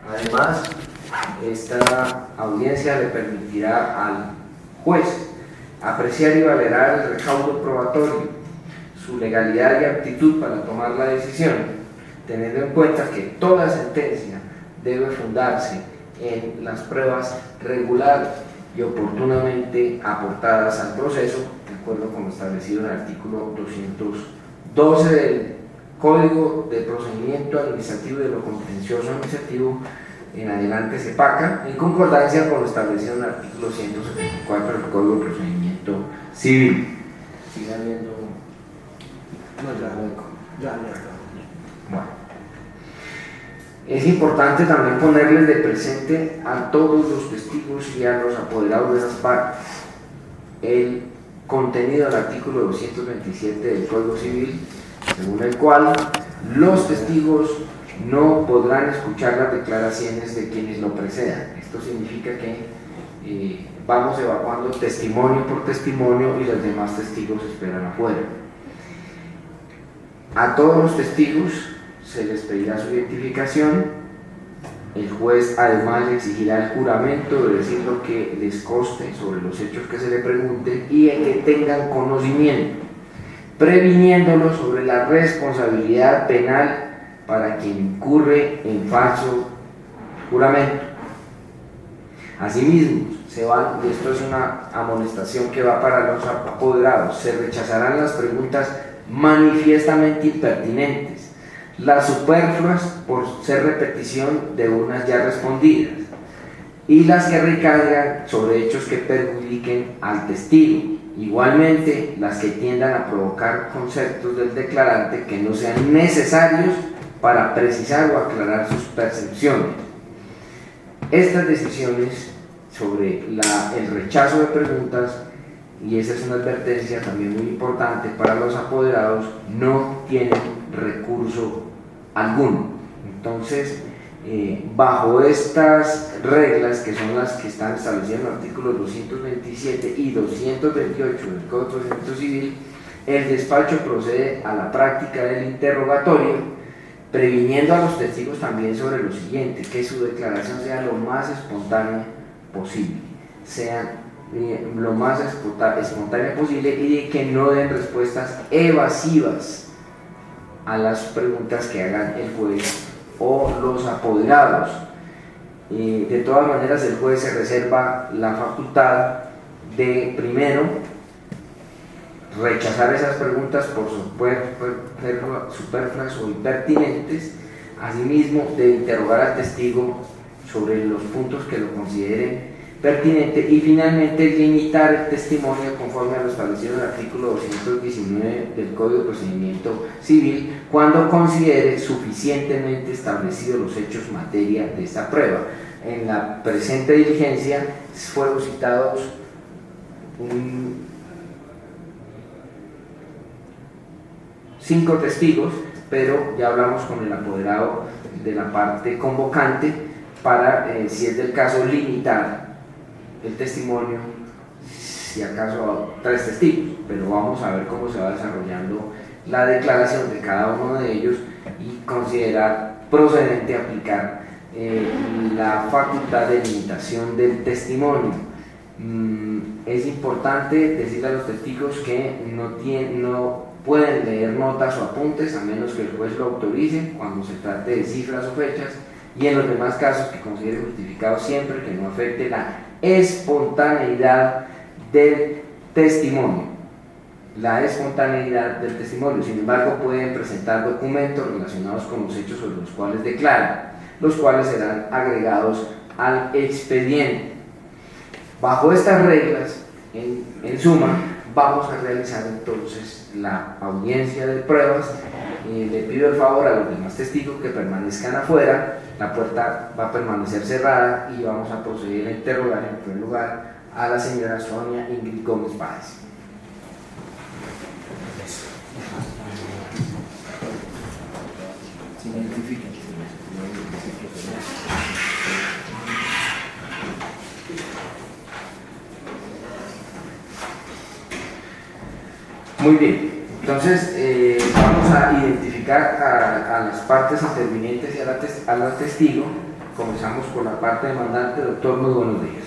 Además, esta audiencia le permitirá al juez apreciar y valorar el recaudo probatorio, su legalidad y aptitud para tomar la decisión, teniendo en cuenta que toda sentencia debe fundarse en las pruebas regulares y oportunamente aportadas al proceso, de acuerdo con lo establecido en el artículo 212 del Código de Procedimiento Administrativo y de lo Contencioso Administrativo, en adelante se PACA, en concordancia con lo establecido en el artículo 174 del Código de Procedimiento Civil. Sigan viendo. No, ya está. Bueno. Es importante también ponerles de presente a todos los testigos y a los apoderados de esas partes el contenido del artículo 227 del Código Civil, según el cual los testigos no podrán escuchar las declaraciones de quienes lo precedan. Esto significa que vamos evacuando testimonio por testimonio y los demás testigos esperan afuera. A todos los testigos se les pedirá su identificación. El juez además le exigirá el juramento de decir lo que les conste sobre los hechos que se le pregunten y en que tengan conocimiento, previniéndolos sobre la responsabilidad penal para quien incurre en falso juramento. Asimismo, y esto es una amonestación que va para los apoderados, se rechazarán las preguntas manifiestamente impertinentes, las superfluas por ser repetición de unas ya respondidas, y las que recaigan sobre hechos que perjudiquen al testigo. Igualmente, las que tiendan a provocar conceptos del declarante que no sean necesarios para precisar o aclarar sus percepciones. Estas decisiones sobre el rechazo de preguntas, y esa es una advertencia también muy importante para los apoderados, no tienen recurso alguno. Entonces, bajo estas reglas, que son las que están establecidas en los artículos 227 y 228 del Código de Procedimiento Civil, el despacho procede a la práctica del interrogatorio, previniendo a los testigos también sobre lo siguiente: que su declaración sea lo más espontánea posible, lo más espontánea posible, y que no den respuestas evasivas a las preguntas que hagan el juez o los apoderados. De todas maneras, el juez se reserva la facultad de, primero, rechazar esas preguntas por superfluas o impertinentes, asimismo de interrogar al testigo sobre los puntos que lo consideren pertinente, y finalmente limitar el testimonio conforme a lo establecido en el artículo 219 del Código de Procedimiento Civil cuando considere suficientemente establecidos los hechos materia de esta prueba. En la presente diligencia fueron citados 5 testigos, pero ya hablamos con el apoderado de la parte convocante para, si es del caso, limitar el testimonio, si acaso a 3 testigos, pero vamos a ver cómo se va desarrollando la declaración de cada uno de ellos y considerar procedente aplicar la facultad de limitación del testimonio. Es importante decirle a los testigos que no pueden leer notas o apuntes a menos que el juez lo autorice cuando se trate de cifras o fechas, y en los demás casos que considere justificado, siempre que no afecte la espontaneidad del testimonio. Sin embargo, pueden presentar documentos relacionados con los hechos sobre los cuales declaran, los cuales serán agregados al expediente. Bajo estas reglas, en suma, vamos a realizar entonces la audiencia de pruebas. Le pido el favor a los demás testigos que permanezcan afuera. La puerta va a permanecer cerrada y vamos a proceder a interrogar en primer lugar a la señora Sonia Ingrid Gómez Páez. Se identifiquen. Muy bien, entonces vamos a identificar a las partes intervinientes y a la testigo Comenzamos por la parte demandante. Doctor, muy buenos días.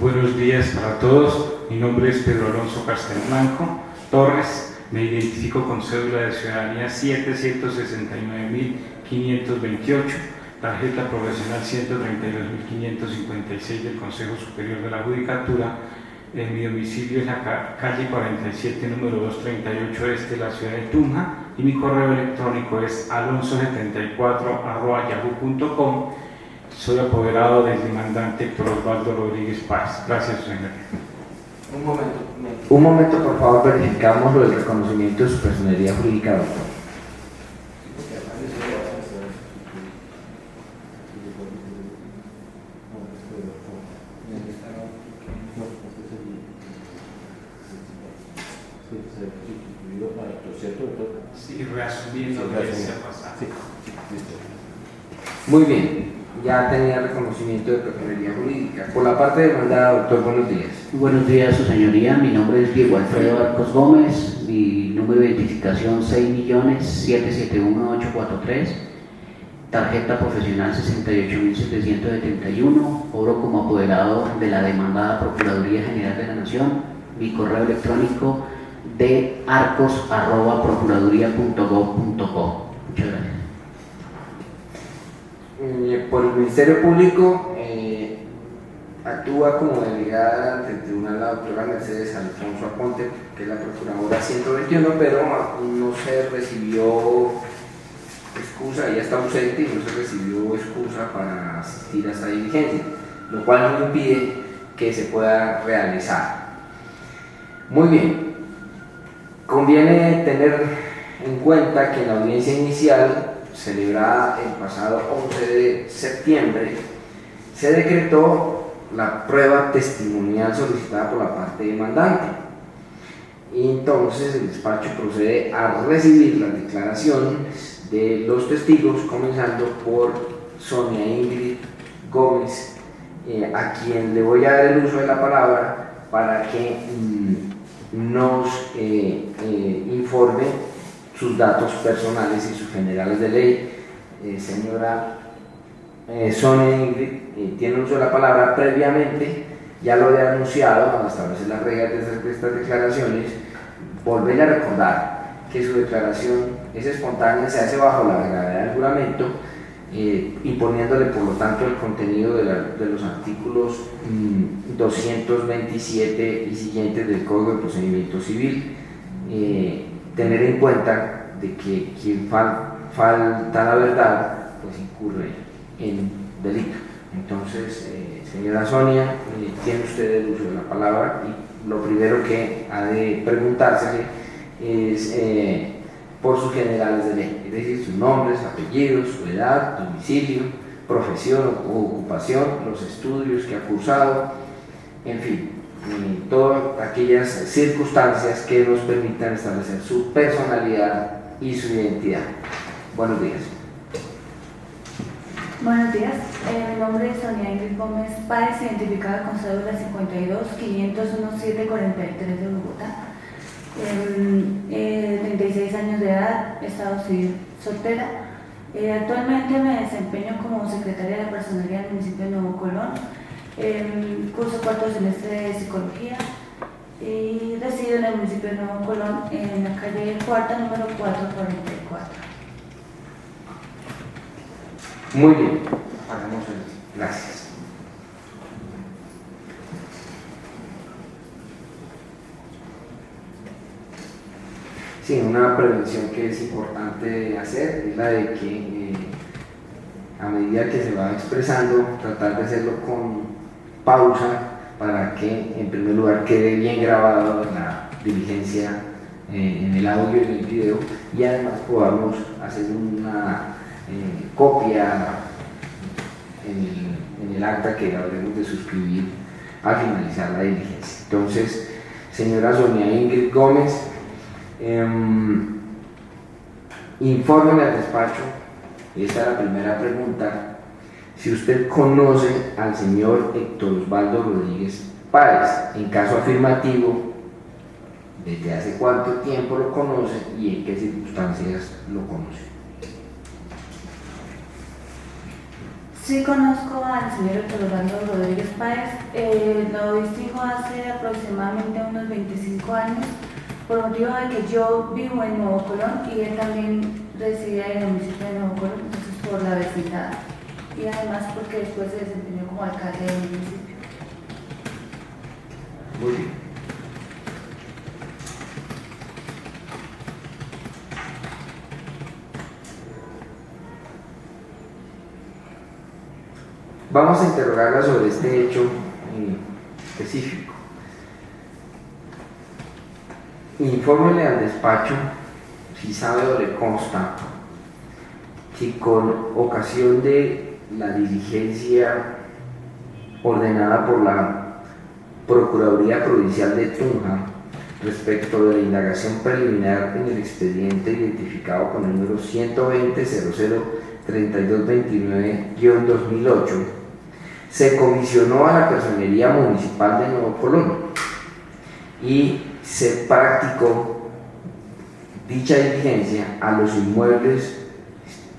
Buenos días para todos. Mi nombre es Pedro Alonso Castelblanco Torres. Me identifico con cédula de ciudadanía 769.528, tarjeta profesional 132.556 del Consejo Superior de la Judicatura. Mi domicilio es la calle 47, número 238 este de la ciudad de Tunja, y mi correo electrónico es alonso74@yahoo.com. Soy apoderado del demandante Héctor Osvaldo Rodríguez Páez. Gracias, señor. Un momento, por favor, verificamos lo del reconocimiento de su personería jurídica, doctor. Sí, reasumiendo lo que se ha pasado. Muy bien, ya tenía reconocimiento de personería jurídica. Por la parte demandada, doctor, buenos días. Buenos días, su señoría. Mi nombre es Diego Alfredo Arcos Gómez. Mi número de identificación 6.771.843. Tarjeta profesional 68.771. Obro como apoderado de la demandada Procuraduría General de la Nación. Mi correo electrónico de arcos@procuraduría.gov.co. Muchas gracias. Por el Ministerio Público actúa como delegada ante el tribunal la doctora Mercedes Alfonso Aponte, que es la procuradora 121, pero no se recibió excusa, ella está ausente y no se recibió excusa para asistir a esta diligencia, lo cual no impide que se pueda realizar. Muy bien, conviene tener en cuenta que en la audiencia inicial celebrada el pasado 11 de septiembre, se decretó la prueba testimonial solicitada por la parte demandante. Y entonces el despacho procede a recibir las declaraciones de los testigos, comenzando por Sonia Ingrid Gómez, a quien le voy a dar el uso de la palabra para que nos informe sus datos personales y sus generales de ley. Señora Sonia Ingrid, tiene uso de la palabra. Previamente ya lo había anunciado al establecer las reglas de estas declaraciones. Volverle a recordar que su declaración es espontánea, se hace bajo la gravedad del juramento, imponiéndole por lo tanto el contenido de los artículos 227 y siguientes del Código de Procedimiento Civil. Tener en cuenta de que quien falta la verdad pues incurre en delito. Entonces, señora Sonia, tiene usted el uso de la palabra y lo primero que ha de preguntársele es por sus generales de ley, es decir, sus nombres, apellidos, su edad, domicilio, profesión o ocupación, los estudios que ha cursado, en fin, todas aquellas circunstancias que nos permitan establecer su personalidad y su identidad. Buenos días. Buenos días, mi nombre es Sonia Ingrid Gómez Páez, identificada con cédula 52-501-743 de Bogotá, 36 años de edad, estado civil soltera. Actualmente me desempeño como secretaria de la personería del municipio de Nuevo Colón, curso 4 semestre de psicología y resido en el municipio de Nuevo Colón, en la calle Cuarta, número 444. Muy bien, hagamos el. Gracias. Sí, una prevención que es importante hacer es la de que a medida que se va expresando, tratar de hacerlo con pausa para que en primer lugar quede bien grabado la diligencia en el audio y en el video, y además podamos hacer una copia en el acta que habremos de suscribir al finalizar la diligencia. Entonces, señora Sonia Ingrid Gómez, infórmeme al despacho, esta es la primera pregunta, si usted conoce al señor Héctor Osvaldo Rodríguez Páez. En caso afirmativo, ¿desde hace cuánto tiempo lo conoce y en qué circunstancias lo conoce? Sí conozco al señor Héctor Orlando Rodríguez Páez, lo distingo hace aproximadamente unos 25 años, por motivo de que yo vivo en Nuevo Colón y él también residía en el municipio de Nuevo Colón, entonces por la vecindad y además porque después se desempeñó como alcalde del municipio. Muy bien. Vamos a interrogarla sobre este hecho específico. Infórmele al despacho, si sabe o le consta, si con ocasión de la diligencia ordenada por la Procuraduría Provincial de Tunja respecto de la indagación preliminar en el expediente identificado con el número 120-00-3229-2008, se comisionó a la Personería Municipal de Nuevo Colón y se practicó dicha diligencia a los inmuebles,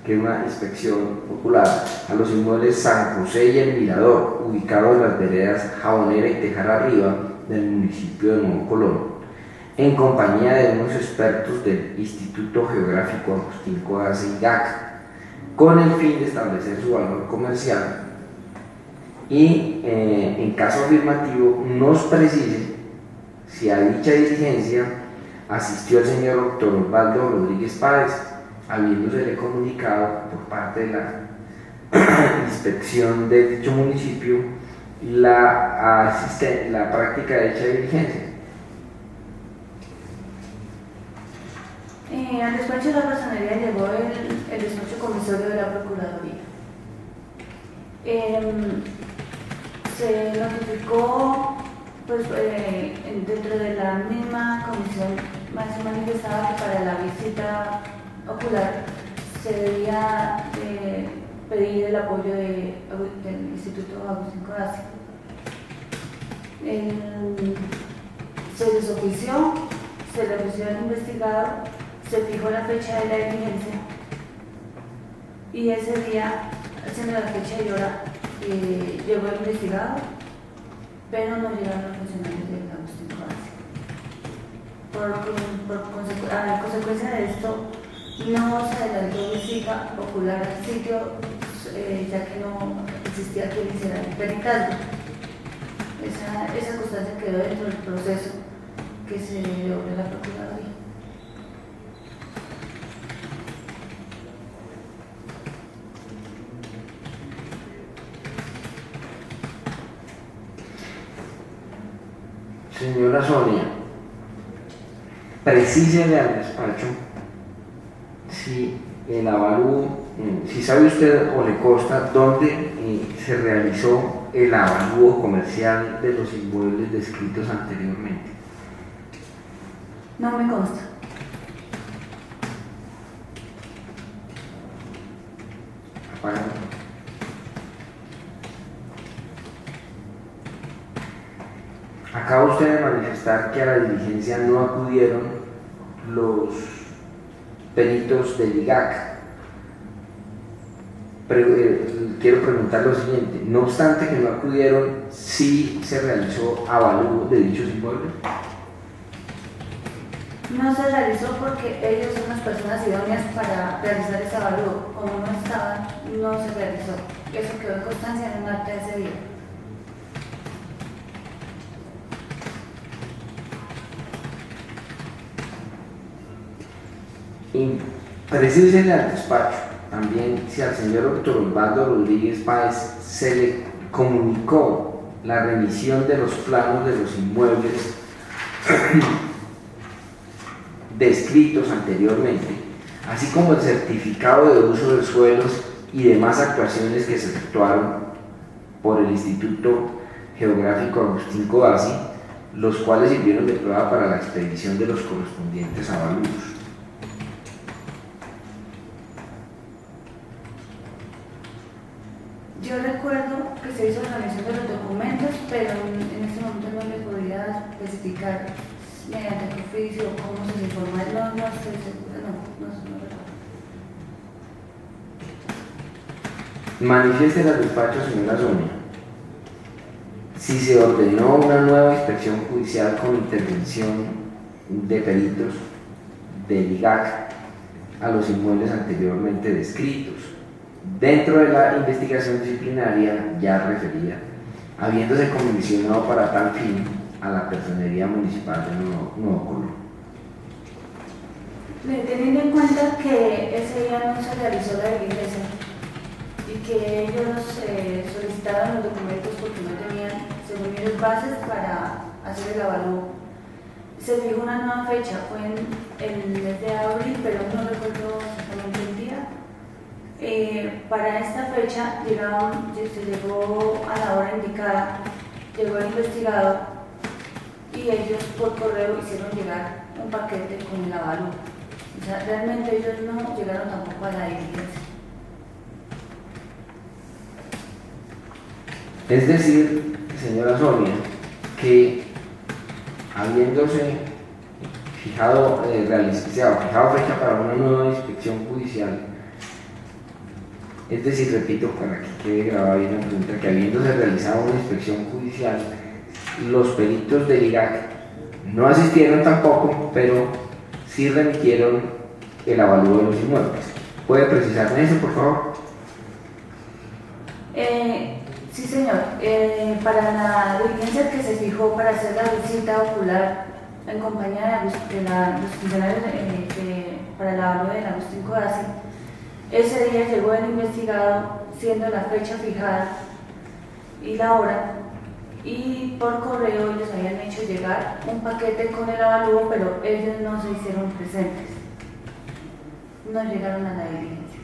que es una inspección popular, a los inmuebles San José y El Mirador, ubicados en las veredas Jabonera y Tejar Arriba del municipio de Nuevo Colón, en compañía de unos expertos del Instituto Geográfico Agustín Codazzi IGAC, con el fin de establecer su valor comercial y, en caso afirmativo, nos precise si a dicha diligencia asistió el señor doctor Osvaldo Rodríguez Páez, habiéndosele comunicado por parte de la inspección de dicho municipio la práctica de dicha diligencia. Al despacho de la personería llegó el despacho comisario de la Procuraduría. Se notificó pues, dentro de la misma comisión más manifestaba que para la visita ocular se debía pedir el apoyo del Instituto Agustín Codazzi. Se desofició, se le ofreció al investigador, se fijó la fecha de la diligencia y ese día, haciendo la fecha y hora, llegó el investigador, pero no llegaron los funcionarios del Agustín Codazzi. A consecuencia de esto, no se adelantó visita ocular al sitio, ya que no existía quien hiciera el peritaje. Esa constancia quedó dentro del proceso que se logró en la Procuraduría. Señora Sonia, precísele al despacho si el avalúo, si sabe usted o le consta dónde se realizó el avalúo comercial de los inmuebles descritos anteriormente. No me consta. Apágalo. Acaba usted de manifestar que a la diligencia no acudieron los peritos del IGAC. Quiero preguntar lo siguiente: no obstante que no acudieron, ¿sí se realizó avalúo de dichos inmuebles? No se realizó porque ellos son las personas idóneas para realizar ese avalúo. Como no estaban, no se realizó. Eso quedó en constancia en un acta de ese día. Y precísele al despacho también si al señor doctor Osvaldo Rodríguez Páez se le comunicó la remisión de los planos de los inmuebles descritos anteriormente, así como el certificado de uso de suelos y demás actuaciones que se efectuaron por el Instituto Geográfico Agustín Codazzi, los cuales sirvieron de prueba para la expedición de los correspondientes avalúos. Yo recuerdo que se hizo la revisión de los documentos, pero en este momento no les podría especificar mediante qué oficio o cómo se informó. No estoy segura, no recuerdo. Manifieste al despacho, señora Sonia, si se ordenó una nueva inspección judicial con intervención de peritos del IGAC a los inmuebles anteriormente descritos, dentro de la investigación disciplinaria ya referida, habiéndose comisionado para tal fin a la Personería Municipal de Nuevo Colón. Teniendo en cuenta que ese día no se realizó la diligencia y que ellos solicitaron los documentos porque no tenían, según ellos, bases para hacer el avalúo, se fijó una nueva fecha, fue en el mes de abril, pero no recuerdo exactamente el día. Para esta fecha se llegó a la hora indicada, llegó el investigado y ellos por correo hicieron llegar un paquete con el avalúo. O sea, realmente ellos no llegaron tampoco a la diligencia. Es decir, señora Sonia, que habiéndose fijado fecha para una nueva inspección judicial, es decir, repito, para que quede grabada bien la pregunta, que habiéndose realizado una inspección judicial, los peritos del IGAC no asistieron tampoco, pero sí remitieron el avalúo de los inmuebles. ¿Puede precisarme eso, por favor? Sí, señor. Para la diligencia que se fijó para hacer la visita ocular en compañía de los funcionarios para el avalúo de Agustín Codazzi, ese día llegó el investigado, siendo la fecha fijada y la hora, y por correo ellos habían hecho llegar un paquete con el avalúo, pero ellos no se hicieron presentes, no llegaron a la diligencia.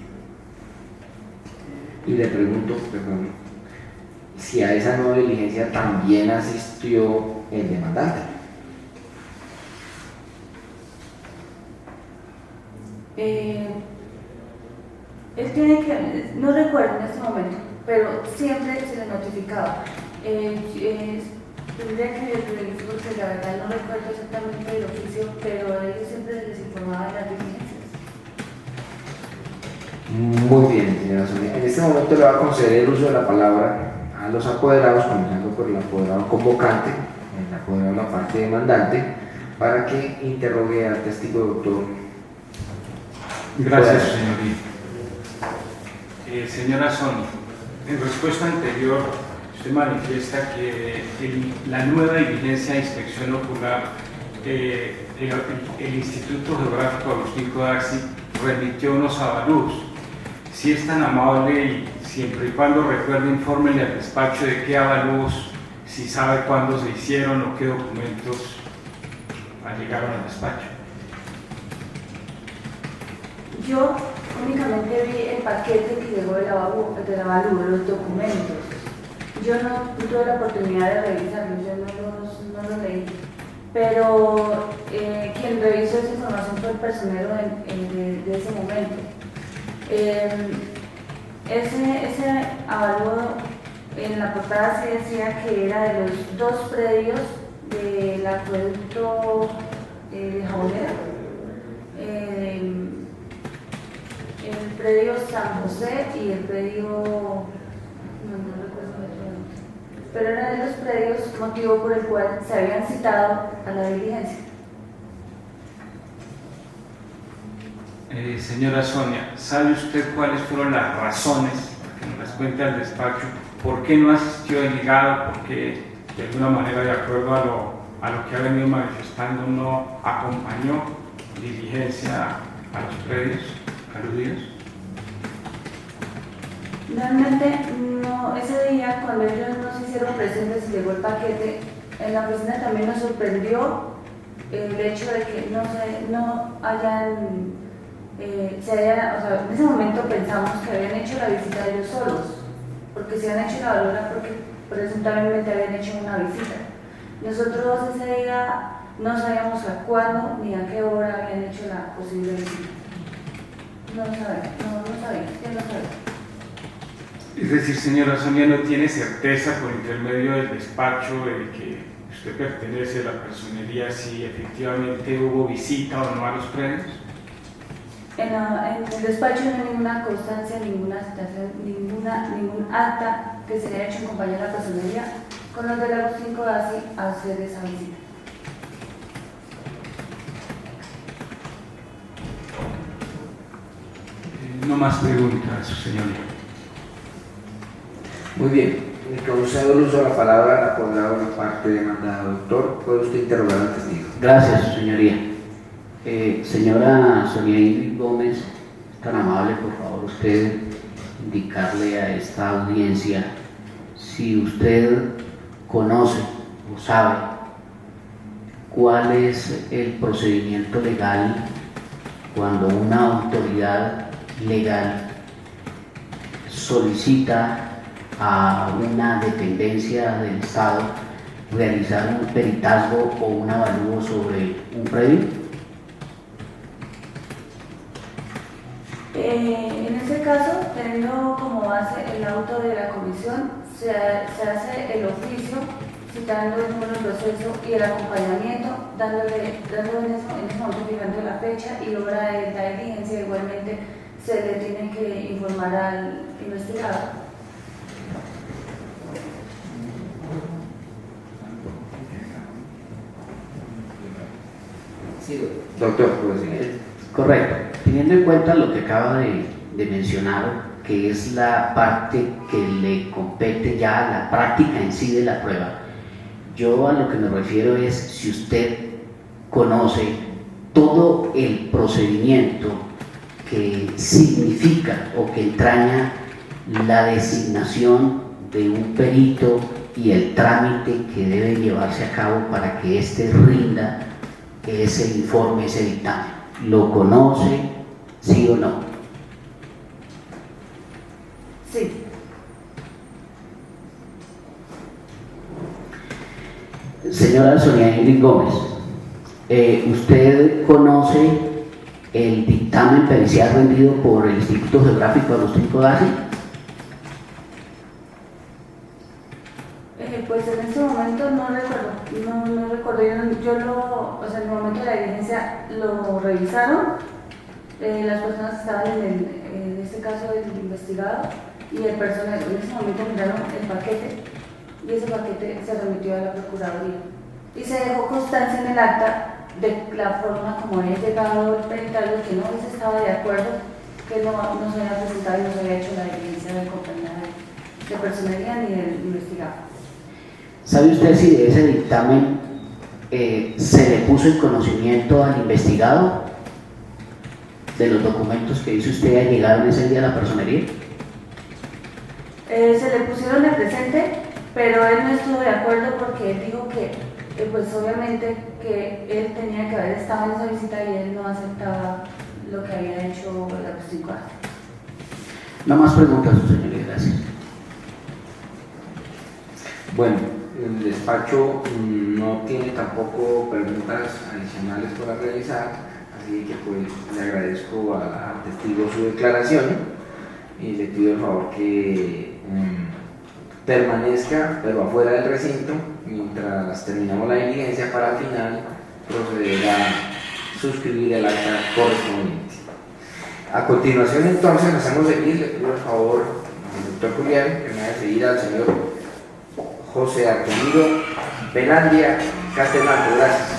Y le pregunto, perdón, si a esa nueva diligencia también asistió el demandante. Él tiene que, no recuerdo en este momento, pero siempre se le notificaba. Tendría que revisar porque la verdad no recuerdo exactamente el oficio, pero a ellos siempre se les informaba de las diligencias. Muy bien, señora Sonia. En este momento le voy a conceder el uso de la palabra a los apoderados, comenzando por el apoderado convocante, el apoderado de la parte demandante, para que interrogue al testigo doctor. Gracias, señoría. Señora Sonia, en respuesta anterior, usted manifiesta que la nueva diligencia de inspección ocular, el Instituto Geográfico Agustín Codazzi remitió unos avalúos. Si es tan amable y siempre y cuando recuerde, infórmele al despacho de qué avalúos, si sabe cuándo se hicieron o qué documentos llegaron al despacho. Yo únicamente vi el paquete que llegó del avalúo, los documentos. Yo no tuve la oportunidad de revisarlos, yo no los leí. Pero quien revisó esa información fue el personero de ese momento. Ese avalúo en la portada se decía que era de los dos predios del acueducto de Jabonera. El predio San José y el predio, no recuerdo el otro, pero era de los predios, motivo por el cual se habían citado a la diligencia. Señora Sonia, ¿sabe usted cuáles fueron las razones, que nos las cuente al despacho, por qué no asistió el ligado, por qué de alguna manera, de acuerdo a lo que ha venido manifestando, no acompañó diligencia a los predios aludidos? Realmente no, ese día cuando ellos no se hicieron presentes y llegó el paquete, en la oficina también nos sorprendió el hecho de que no hayan, o sea, en ese momento pensamos que habían hecho la visita ellos solos, porque si habían hecho la valora porque presuntamente habían hecho una visita. Nosotros ese día no sabíamos a cuándo ni a qué hora habían hecho la posible visita. No sabía. Es decir, señora Sonia, ¿no tiene certeza por intermedio del despacho de que usted pertenece a la personería si efectivamente hubo visita o no a los predios? En el despacho no hay ninguna constancia, ninguna citación, ningún ningún acta que se haya hecho en compañía de la personería con los del Agustín Codazzi a hacer esa visita. No más preguntas, señoría. Muy bien, concedo el uso de la palabra al apoderado de la parte demandada. Doctor, puede usted interrogar al testigo. Gracias, señoría. Señora Sonia Ingrid Gómez, tan amable, por favor, usted indicarle a esta audiencia si usted conoce o sabe cuál es el procedimiento legal cuando una autoridad legal solicita a una dependencia del Estado realizar un peritazgo o un avalúo sobre un predio. En este caso, teniendo como base el auto de la comisión, se hace el oficio citando el número de proceso y el acompañamiento, dándole en ese momento fijando la fecha y hora de la diligencia. Igualmente se le tiene que informar al investigado. Sí, doctor, puede seguir. Correcto. Teniendo en cuenta lo que acaba de mencionar, que es la parte que le compete ya a la práctica en sí de la prueba, yo a lo que me refiero es si usted conoce todo el procedimiento que significa o que entraña la designación de un perito y el trámite que debe llevarse a cabo para que éste rinda ese informe, ese dictamen. ¿Lo conoce, sí o no? Sí. Señora Sonia Ingrid Gómez, ¿usted conoce el dictamen pericial rendido por el Instituto Geográfico Agustín Codazzi? Pues en este momento no recuerdo, no recuerdo. O sea, en el momento de la diligencia lo revisaron, las personas que estaban en este caso el investigado y el personal. En ese momento miraron el paquete y ese paquete se remitió a la Procuraduría y se dejó constancia en el acta de la forma como había llegado el peritario, que no se estaba de acuerdo, que no se había presentado y no se había hecho la diligencia de compañía de personería ni del investigado. ¿Sabe usted si de ese dictamen se le puso en conocimiento al investigado de los documentos que dice usted llegaron ese día a la personería? Se le pusieron de presente, pero él no estuvo de acuerdo porque él dijo que, pues obviamente, que él tenía que haber estado en esa visita y él no aceptaba lo que había hecho el Agustín Codazzi. No más preguntas, señoría, gracias. Bueno, el despacho no tiene tampoco preguntas adicionales para realizar, así que pues le agradezco al testigo su declaración y le pido el favor que permanezca, pero afuera del recinto, mientras terminamos la diligencia para al final proceder a suscribir el acta correspondiente. A continuación entonces hacemos seguir, le pido el favor al doctor Julián que me haga seguir al señor José Arturo Belandia Castellano. Gracias.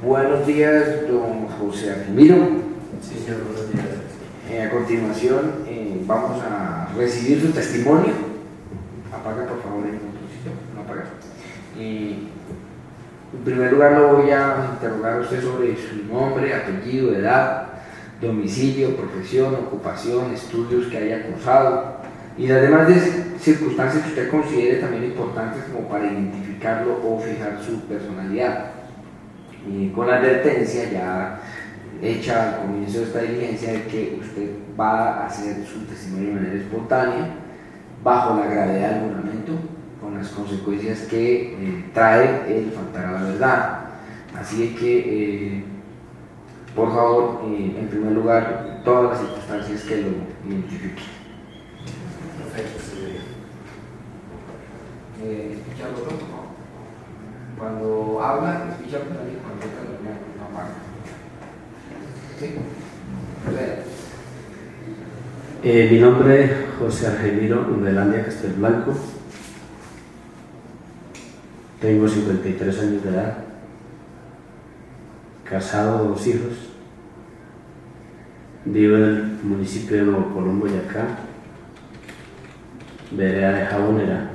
Buenos días, don José Argemiro. Sí, señor, buenos días. A continuación vamos a recibir su testimonio. Apaga por favor el compositor. No apaga. En primer lugar lo voy a interrogar a usted sobre su nombre, apellido, edad, domicilio, profesión, ocupación, estudios que haya cursado y las demás circunstancias que usted considere también importantes como para identificarlo o fijar su personalidad. Con la advertencia ya hecha al comienzo de esta diligencia de que usted va a hacer su testimonio de manera espontánea, bajo la gravedad del juramento, con consecuencias que trae el faltar a la verdad. Así que, por favor, en primer lugar, todas las circunstancias que lo identifiquen. Perfecto, señoría. Escucharlo todo, ¿no? Cuando habla, escucha por ahí, cuando no apaga. ¿Sí? Mi nombre es José Argemiro Umelandia Castelblanco. Tengo 53 años de edad. Casado, 2 hijos. Vivo en el municipio de Nuevo Colón, Boyacá, vereda de Jabonera,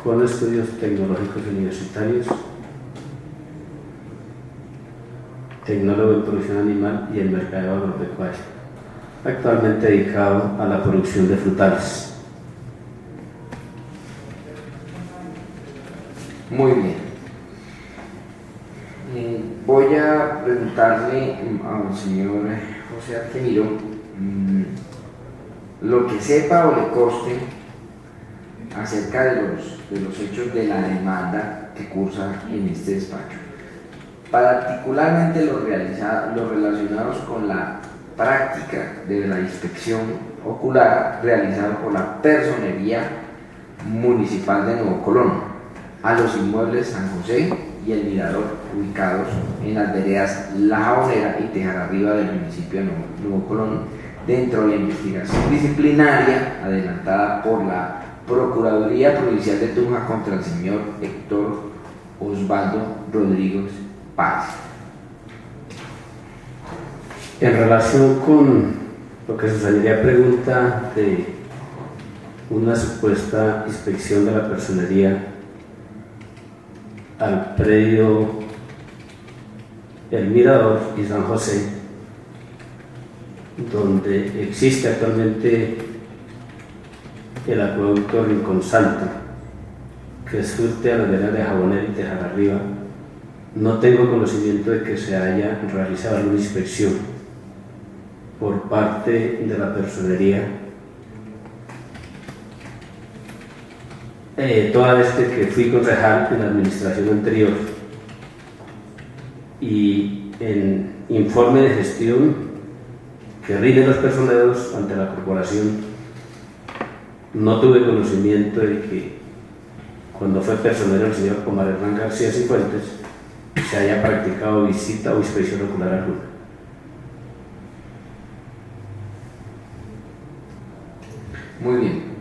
con estudios tecnológicos universitarios, tecnólogo en producción animal y en mercadeo agropecuario, actualmente dedicado a la producción de frutales. Muy bien. Voy a preguntarle al señor José Argemiro lo que sepa o le conste acerca de los hechos de la demanda que cursa en este despacho, particularmente los relacionados con la práctica de la inspección ocular realizada por la Personería Municipal de Nuevo Colón a los inmuebles San José y el Mirador, ubicados en las veredas La Jabonera y Tejararriba del municipio de Nuevo Colón, dentro de la investigación disciplinaria adelantada por la Procuraduría Provincial de Tunja contra el señor Héctor Osvaldo Rodríguez Páez. En relación con lo que su señoría pregunta de una supuesta inspección de la personería al predio El Mirador y San José, donde existe actualmente el acueducto Rincón Santo, que surte a la vereda de Jabonera y Tejararriba, no tengo conocimiento de que se haya realizado alguna inspección por parte de la personería, toda vez que fui concejal en la administración anterior, y en informe de gestión que rinden los personeros ante la corporación, no tuve conocimiento de que cuando fue personero el señor Omar Hernán García Cifuentes se haya practicado visita o inspección ocular alguna. Muy bien.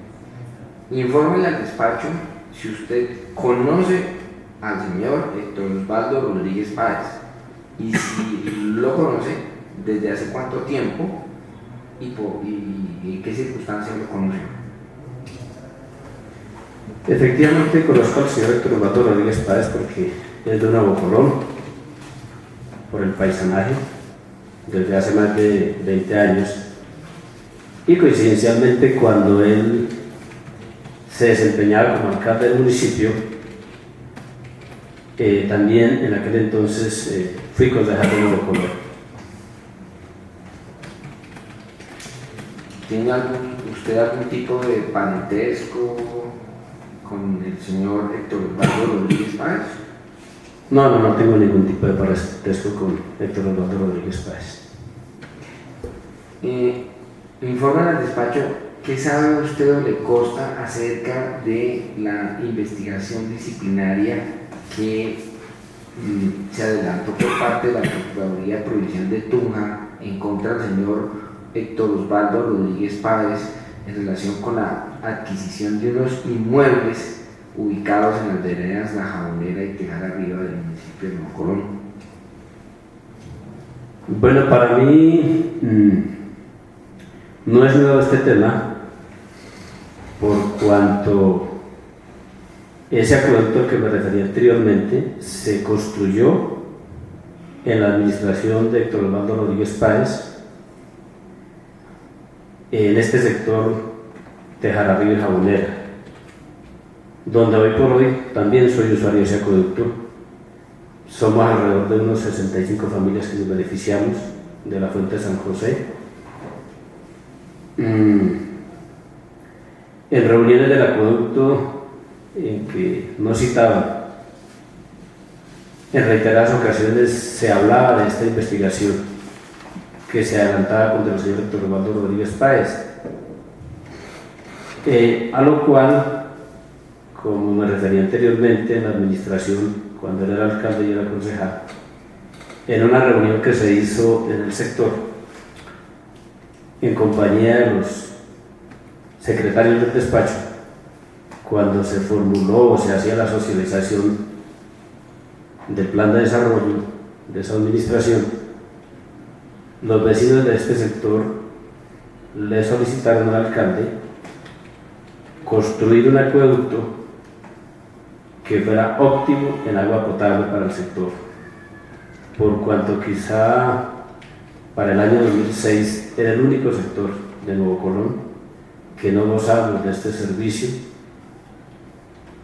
Infórmele al despacho si usted conoce al señor Héctor Osvaldo Rodríguez Páez y si lo conoce, desde hace cuánto tiempo y en qué circunstancias lo conoce. Efectivamente conozco al señor Héctor Osvaldo Rodríguez Páez porque es de Nuevo Colón, por el paisanaje, desde hace más de 20 años, y coincidencialmente cuando él se desempeñaba como alcalde del municipio, también en aquel entonces fui concejal de Nuevo Colón. ¿Tiene usted algún tipo de parentesco con el señor Héctor Osvaldo Rodríguez Páez? No tengo ningún tipo de parentesco con Héctor Osvaldo Rodríguez Páez. Informe al despacho qué sabe usted o le consta acerca de la investigación disciplinaria que se adelantó por parte de la Procuraduría Provincial de Tunja en contra del señor Héctor Osvaldo Rodríguez Páez en relación con la adquisición de unos inmuebles ubicados en las veredas La Jabonera y Tejararriba del municipio de Nuevo Colón. Bueno, para mí no es nuevo este tema, por cuanto ese acueducto al que me refería anteriormente se construyó en la administración de Héctor Osvaldo Rodríguez Páez, en este sector Tejararriba y Jabonera, donde hoy por hoy también soy usuario de ese acueducto. Somos alrededor de unos 65 familias que nos beneficiamos de la fuente de San José. En en reuniones del acueducto en que no citaba, en reiteradas ocasiones se hablaba de esta investigación que se adelantaba contra el señor Héctor Osvaldo Rodríguez Páez, a lo cual, como me refería anteriormente, en la administración, cuando era el alcalde y era concejal, en una reunión que se hizo en el sector, en compañía de los secretarios del despacho, cuando se formuló o se hacía la socialización del plan de desarrollo de esa administración, los vecinos de este sector le solicitaron al alcalde construir un acueducto que fuera óptimo en agua potable para el sector, por cuanto quizá para el año 2006 era el único sector de Nuevo Colón que no gozaba de este servicio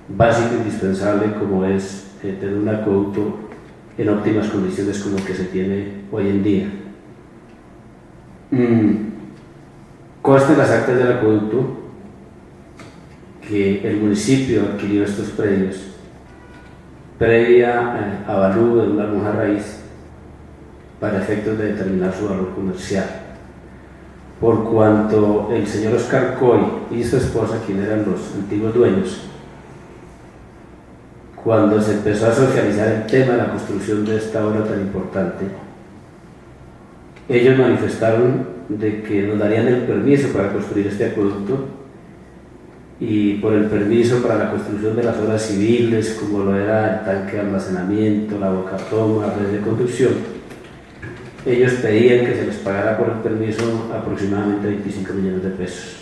básico e indispensable como es tener un acueducto en óptimas condiciones como el que se tiene hoy en día. Consta en las actas del acueducto que el municipio adquirió estos predios previa avalúo de una lonja raíz para efectos de determinar su valor comercial, por cuanto el señor Oscar Coy y su esposa, quienes eran los antiguos dueños, cuando se empezó a socializar el tema de la construcción de esta obra tan importante, ellos manifestaron de que nos darían el permiso para construir este acueducto, y por el permiso para la construcción de las obras civiles, como lo era el tanque de almacenamiento, la bocatoma, la red de conducción, ellos pedían que se les pagara por el permiso aproximadamente 25 millones de pesos.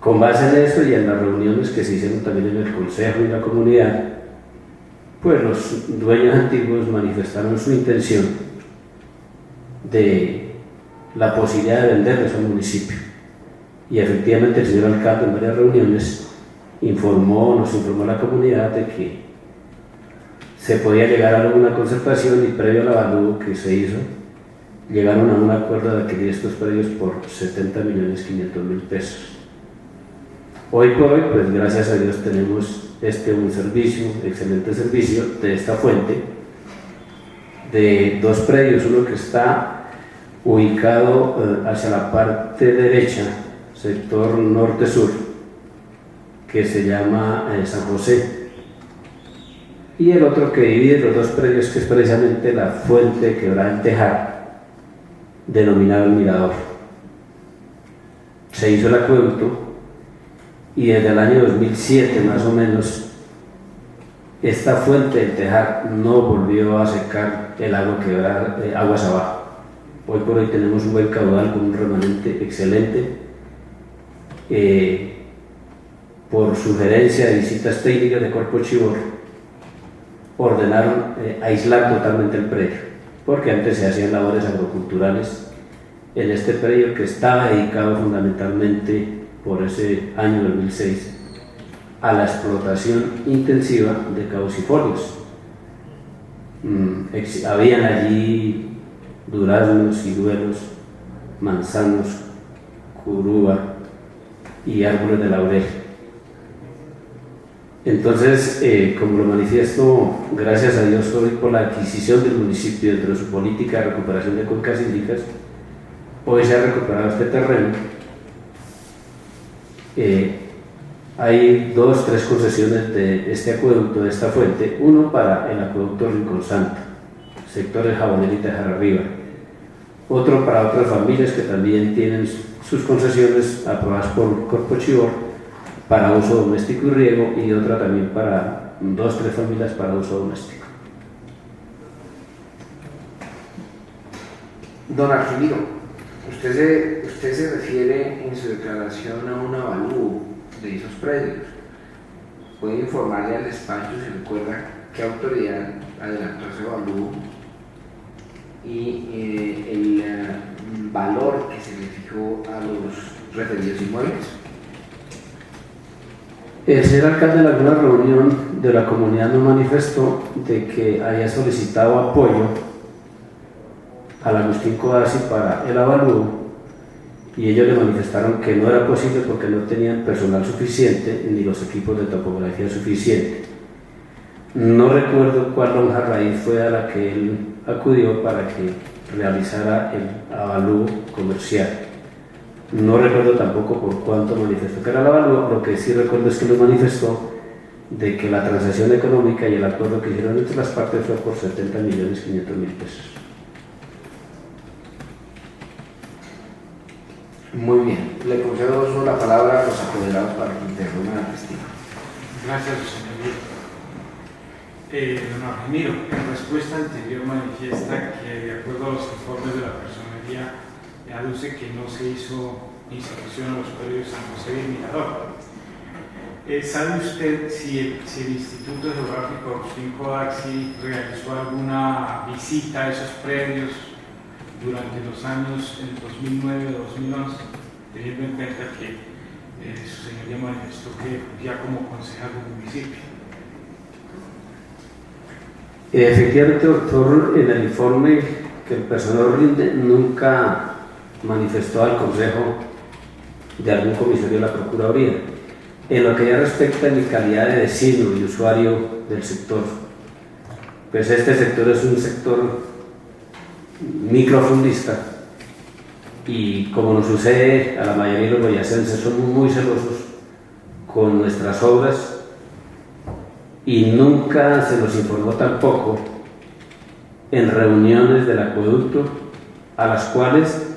Con base en eso y en las reuniones que se hicieron también en el consejo y la comunidad, pues los dueños antiguos manifestaron su intención de la posibilidad de venderles al municipio. Y efectivamente el señor alcalde en varias reuniones nos informó a la comunidad de que se podía llegar a alguna concertación, y previo al avalúo que se hizo, llegaron a un acuerdo de adquirir estos predios por 70.500.000 pesos. Hoy por hoy, pues gracias a Dios tenemos un servicio, excelente servicio de esta fuente, de dos predios, uno que está ubicado hacia la parte derecha, sector norte-sur, que se llama San José, y el otro que divide los dos predios, que es precisamente la fuente de Quebrada El Tejar, denominado El Mirador. Se hizo el acueducto y desde el año 2007 más o menos esta fuente del Tejar no volvió a secar el agua quebrada, aguas abajo. Hoy por hoy tenemos un buen caudal con un remanente excelente. Por sugerencia de visitas técnicas de Corpo Chivor, ordenaron aislar totalmente el predio, porque antes se hacían labores agroculturales en este predio, que estaba dedicado fundamentalmente por ese año 2006 a la explotación intensiva de caducifolios. Habían allí duraznos, ciruelos, manzanos, curúa y árboles de laurel. Entonces, como lo manifiesto, gracias a Dios hoy, por la adquisición del municipio dentro de su política de recuperación de cuencas hídricas, hoy se ha recuperado este terreno. Hay 2, 3 concesiones de este acueducto, de esta fuente, uno para el acueducto Rincón Santo, sector de Jabonera y Tejar Arriba, otro para otras familias que también tienen sus concesiones aprobadas por Corpo Chivor para uso doméstico y riego, y otra también para 2, 3 familias para uso doméstico. Don Argimiro, usted se refiere en su declaración a un avalúo de esos predios. ¿Puede informarle al despacho si recuerda qué autoridad adelantó ese avalúo y el valor que se le fijó a los referidos inmuebles? El señor alcalde en alguna reunión de la comunidad nos manifestó de que había solicitado apoyo al Agustín Codazzi para el avalúo, y ellos le manifestaron que no era posible porque no tenían personal suficiente ni los equipos de topografía suficiente. No recuerdo cuál lonja raíz fue a la que él acudió para que realizara el avalúo comercial. No recuerdo tampoco por cuánto manifestó que era el avalúo. Lo que sí recuerdo es que lo manifestó de que la transacción económica y el acuerdo que hicieron entre las partes fue por 70.500.000 pesos. Muy bien, le concedo la palabra a los apoderados para que interrumpan al testigo. Gracias, señoría. Don Argemiro, en respuesta anterior manifiesta que de acuerdo a los informes de la personería aduce que no se hizo institución a los predios San José y Mirador. ¿Sabe usted si el Instituto Geográfico Agustín Codaxi realizó alguna visita a esos predios durante los años 2009 o 2011, teniendo en cuenta que su señoría manifestó que ya como concejal del municipio? Efectivamente, doctor, en el informe que el personal rinde nunca manifestó al Consejo de algún comisario de la Procuraduría. En lo que ya respecta a mi calidad de vecino y usuario del sector, pues este sector es un sector microfundista y como nos sucede a la mayoría de los boyacenses, somos muy celosos con nuestras obras y nunca se nos informó tampoco en reuniones del acueducto a las cuales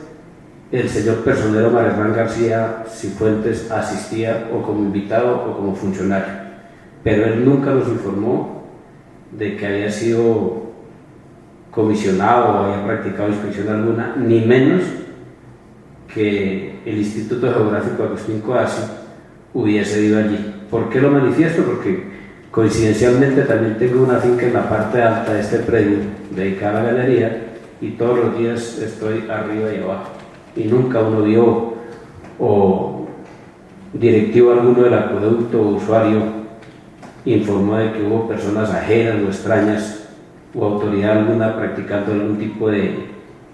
el señor personero Maresmán García Cifuentes asistía o como invitado o como funcionario, pero él nunca nos informó de que había sido comisionado o había practicado inspección alguna, ni menos que el Instituto Geográfico Agustín Codaxi hubiese ido allí. ¿Por qué lo manifiesto? Porque coincidencialmente también tengo una finca en la parte alta de este predio dedicada a la galería y todos los días estoy arriba y abajo y nunca uno vio o directivo alguno del acueducto o usuario informó de que hubo personas ajenas o extrañas o autoridad alguna practicando algún tipo de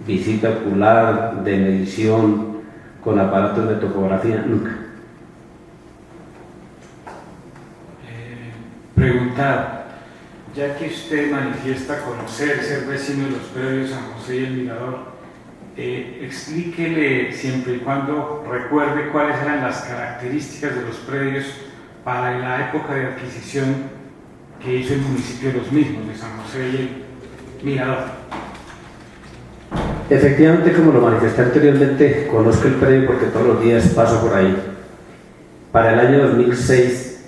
visita ocular, de medición con aparatos de topografía, nunca. Preguntar, ya que usted manifiesta conocer, ser vecino de los predios San José y el Mirador, explíquele siempre y cuando recuerde cuáles eran las características de los predios para la época de adquisición que hizo el municipio de los mismos, de San José y el Mirador. Efectivamente, como lo manifesté anteriormente, conozco el predio porque todos los días paso por ahí. Para el año 2006,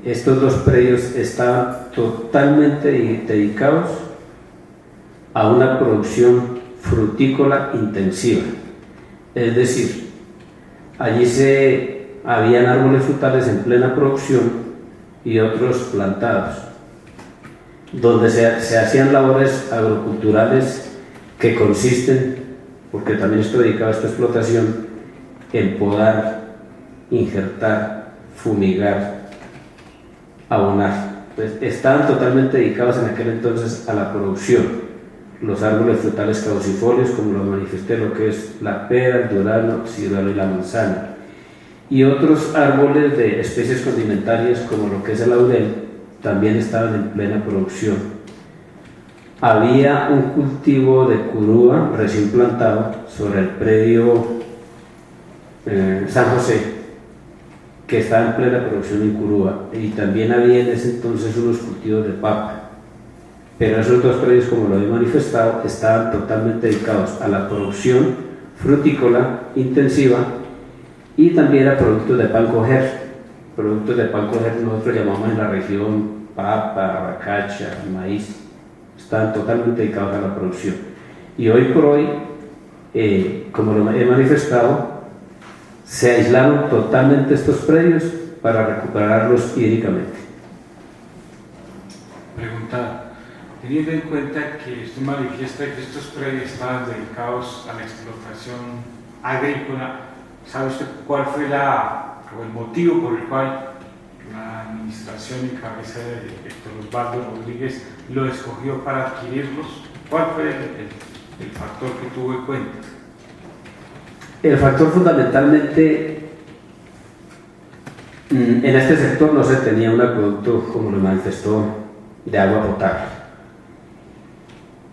estos dos predios estaban totalmente dedicados a una producción frutícola intensiva. Es decir, allí habían árboles frutales en plena producción y otros plantados, donde se hacían labores agroculturales que consisten, porque también estoy dedicado a esta explotación, en podar, injertar, fumigar, abonar. Pues estaban totalmente dedicados en aquel entonces a la producción. Los árboles frutales caducifolios, como lo manifesté, lo que es la pera, el durazno, ciruelo y la manzana. Y otros árboles de especies condimentarias, como lo que es el laurel, también estaban en plena producción. Había un cultivo de curúa recién plantado sobre el predio San José, que estaba en plena producción en curúa, y también había en ese entonces unos cultivos de papa. Pero esos dos predios, como lo he manifestado, estaban totalmente dedicados a la producción frutícola intensiva y también a productos de pan coger. Productos de pan coger nosotros llamamos en la región papa, abacacha, maíz. Estaban totalmente dedicados a la producción. Y hoy por hoy, como lo he manifestado, se aislaron totalmente estos predios para recuperarlos hídricamente. Preguntar. Teniendo en cuenta que usted manifiesta que estos predios estaban dedicados a la explotación agrícola, ¿sabe usted cuál fue el motivo por el cual la administración en cabeza de Héctor Osvaldo Rodríguez lo escogió para adquirirlos? ¿Cuál fue el factor que tuvo en cuenta? El factor fundamentalmente en este sector no se tenía un acueducto, como lo manifestó, de agua potable.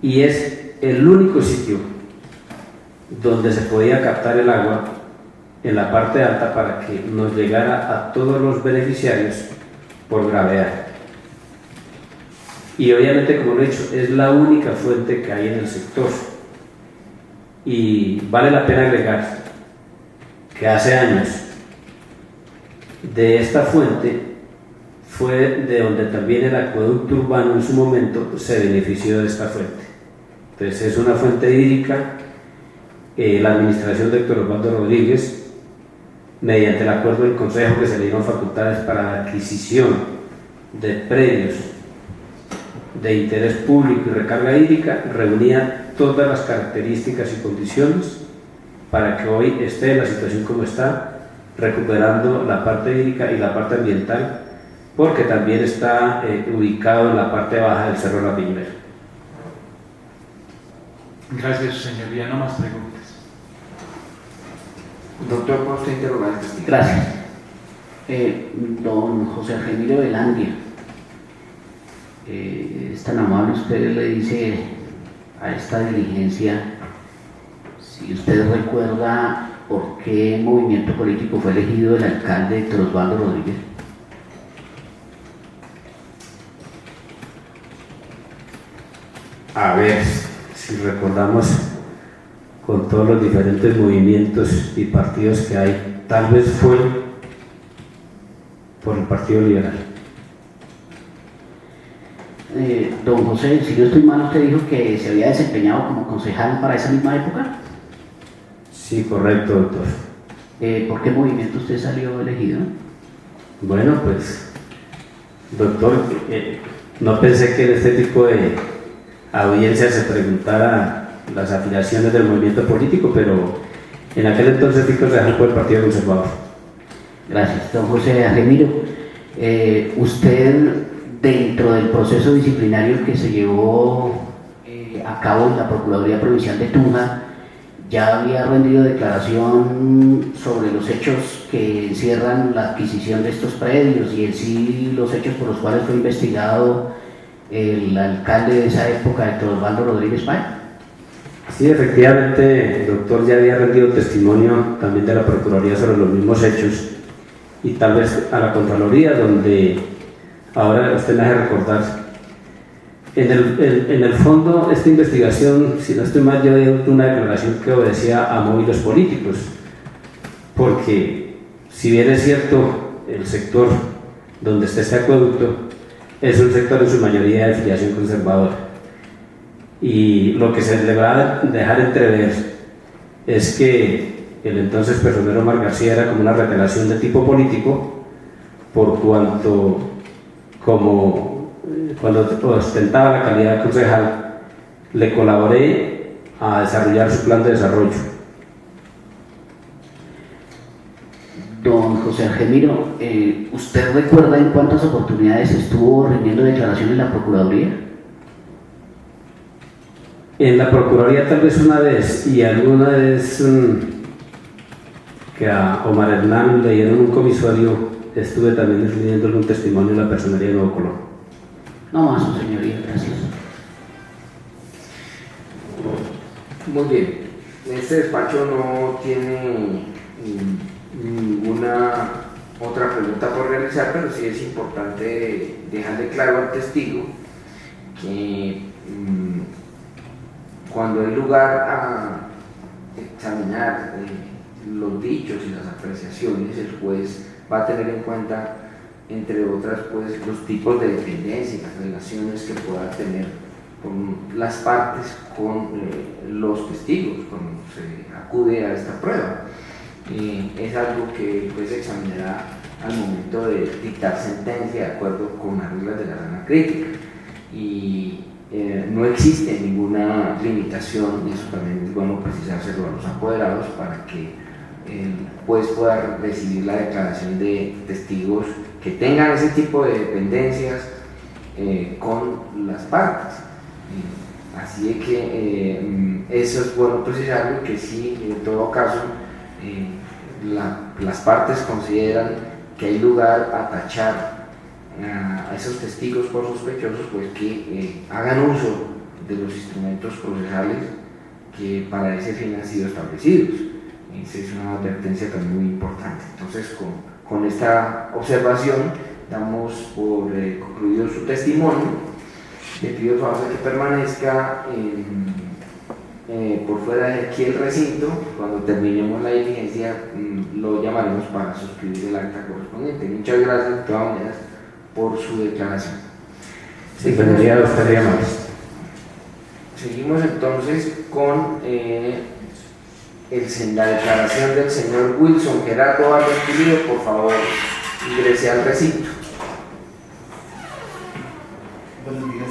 Y es el único sitio donde se podía captar el agua en la parte alta para que nos llegara a todos los beneficiarios por gravedad. Y obviamente, como lo he dicho, es la única fuente que hay en el sector. Y vale la pena agregar que hace años de esta fuente fue de donde también el acueducto urbano en su momento se benefició de esta fuente. Entonces es una fuente hídrica. La administración de Héctor Osvaldo Rodríguez, mediante el acuerdo del Consejo que se le dieron facultades para la adquisición de predios de interés público y recarga hídrica, reunía todas las características y condiciones para que hoy esté en la situación como está, recuperando la parte hídrica y la parte ambiental, porque también está ubicado en la parte baja del Cerro La Piñera. Gracias, señoría. No más preguntas. Doctor, ¿puede usted interrogar al testigo? Gracias. Don José Argemiro Velandia, es tan amable, usted le dice a esta diligencia si usted recuerda por qué movimiento político fue elegido el alcalde Héctor Osvaldo Rodríguez. A ver, si recordamos con todos los diferentes movimientos y partidos que hay, tal vez fue por el Partido Liberal. Don José, si no estoy mal, usted dijo que se había desempeñado como concejal para esa misma época. Sí, correcto, doctor. ¿Por qué movimiento usted salió elegido? Bueno, pues, doctor, no pensé que en este tipo de audiencia se preguntara las afiliaciones del movimiento político, pero en aquel entonces fui concejal por el Partido Conservador. Gracias, don José Argemiro. Usted, dentro del proceso disciplinario que se llevó a cabo en la Procuraduría Provincial de Tunja, ya había rendido declaración sobre los hechos que encierran la adquisición de estos predios y en sí los hechos por los cuales fue investigado el alcalde de esa época, Héctor Osvaldo Rodríguez Pay. Sí, efectivamente, el doctor ya había rendido testimonio también de la Procuraduría sobre los mismos hechos y tal vez a la Contraloría, donde ahora usted me hace recordar. En el fondo, esta investigación, si no estoy mal, yo di una declaración que obedecía a móviles políticos, porque si bien es cierto, el sector donde está este acueducto es un sector en su mayoría de afiliación conservadora, y lo que se le va a dejar entrever es que el entonces personero Omar García era como una revelación de tipo político, por cuanto cuando ostentaba la calidad de concejal le colaboré a desarrollar su plan de desarrollo. Don José Argemiro, ¿usted recuerda en cuántas oportunidades estuvo rindiendo declaración en la Procuraduría? En la Procuraduría tal vez una vez, y alguna vez que a Omar Hernán le dieron un comisario, estuve también rindiéndole un testimonio en la personería de Nuevo Colón. No más, su señoría, gracias. Muy bien. Este despacho no tiene ninguna otra pregunta por realizar, pero sí es importante dejarle claro al testigo que cuando hay lugar a examinar los dichos y las apreciaciones, el juez va a tener en cuenta, entre otras, pues, los tipos de dependencia y las relaciones que pueda tener con las partes, con los testigos, cuando se acude a esta prueba. Es algo que el juez examinará al momento de dictar sentencia de acuerdo con las reglas de la sana crítica. Y no existe ninguna limitación, y eso también es bueno precisárselo a los apoderados para que el juez pueda recibir la declaración de testigos que tengan ese tipo de dependencias con las partes. Así es que eso es bueno precisarlo, que sí, en todo caso, las partes consideran que hay lugar a tachar a esos testigos por sospechosos, pues que hagan uso de los instrumentos procesales que para ese fin han sido establecidos. Esa es una advertencia también muy importante. Entonces, con esta observación damos por concluido su testimonio. Le pido el favor de que permanezca por fuera de aquí el recinto. Cuando terminemos la diligencia lo llamaremos para suscribir el acta correspondiente. Muchas gracias de todas maneras por su declaración. Seguimos entonces con la declaración del señor Wilson Gerardo Vargas Pulido. Por favor, ingrese al recinto. Buenos días.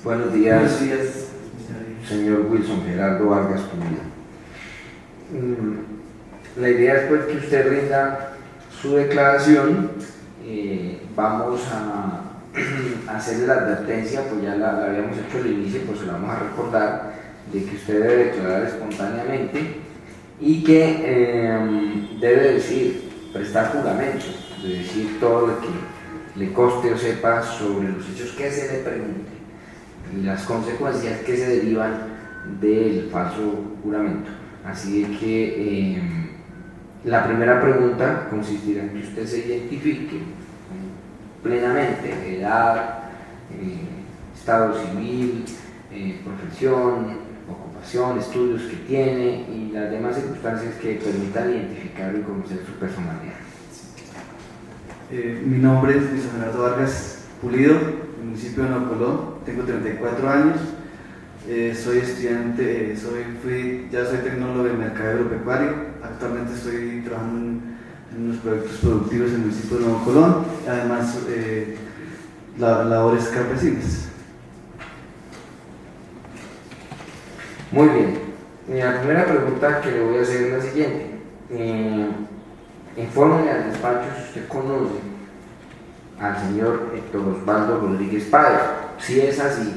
Buenos días, Buenos días, señor Wilson Gerardo Vargas Pulido. La idea es pues que usted rinda su declaración. Vamos a hacerle la advertencia, pues ya la habíamos hecho al inicio, pues se la vamos a recordar, de que usted debe declarar espontáneamente y que debe prestar juramento, de decir todo lo que le conste o sepa sobre los hechos que se le pregunte y las consecuencias que se derivan del falso juramento. Así de que la primera pregunta consistirá en que usted se identifique plenamente: edad, estado civil, profesión, ocupación, estudios que tiene y las demás circunstancias que permitan identificar y conocer su personalidad. Mi nombre es Luis Gerardo Vargas Pulido, municipio de Nuevo Colón, tengo 34 años, soy estudiante, ya soy tecnólogo de mercadeo agropecuario. Actualmente estoy trabajando en unos proyectos productivos en el municipio de Nuevo Colón, además labores campesinas. Muy bien, la primera pregunta que le voy a hacer es la siguiente. Infórmele al despacho si usted conoce al señor Héctor Osvaldo Rodríguez Páez. Si es así,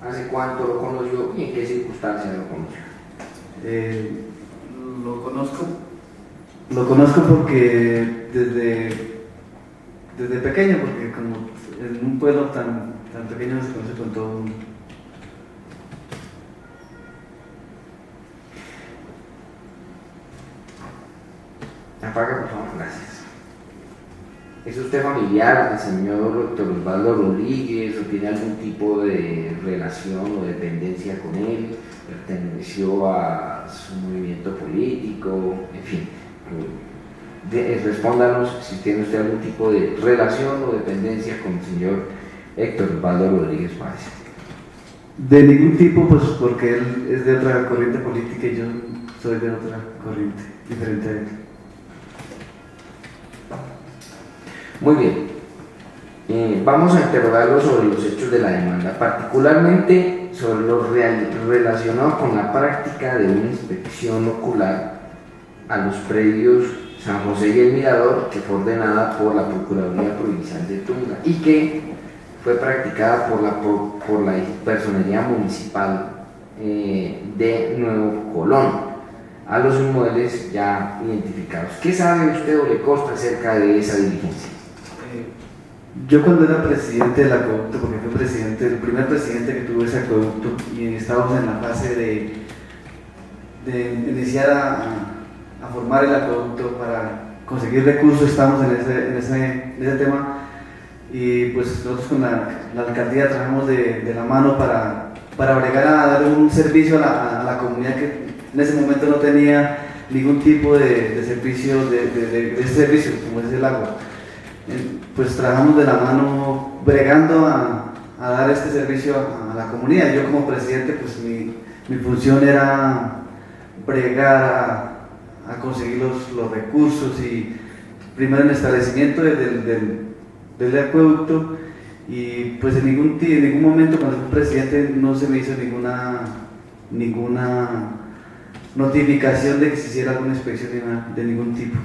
¿hace cuánto lo conoció y en qué circunstancias lo conoció? Lo conozco porque desde pequeño, porque como en un pueblo tan pequeño se conoce con todo el mundo. Apaga, por favor, gracias. ¿Es usted familiar del señor Héctor Osvaldo Rodríguez o tiene algún tipo de relación o dependencia con él? ¿Perteneció a su movimiento político? En fin, respóndanos si tiene usted algún tipo de relación o dependencia con el señor Héctor Osvaldo Rodríguez Páez. De ningún tipo, pues porque él es de otra corriente política y yo soy de otra corriente diferente a él. Muy bien, vamos a interrogarlo sobre los hechos de la demanda, particularmente sobre lo relacionado con la práctica de una inspección ocular a los predios San José y El Mirador, que fue ordenada por la Procuraduría Provincial de Tunja y que fue practicada por la Personería Municipal de Nuevo Colón, a los inmuebles ya identificados. ¿Qué sabe usted o le consta acerca de esa diligencia? Yo cuando era presidente del acueducto, porque fui el primer presidente que tuvo ese acueducto, y estábamos en la fase de iniciar a formar el acueducto para conseguir recursos, estamos en ese tema, y pues nosotros con la alcaldía trabajamos de la mano para bregar a dar un servicio a la comunidad que en ese momento no tenía ningún tipo de servicio, de servicio como es el agua. Pues trabajamos de la mano bregando a dar este servicio a la comunidad. Yo como presidente, pues mi función era bregar a conseguir los recursos, y primero en el establecimiento del acueducto Y pues en ningún momento cuando fui presidente no se me hizo ninguna notificación de que se hiciera alguna inspección de ningún tipo.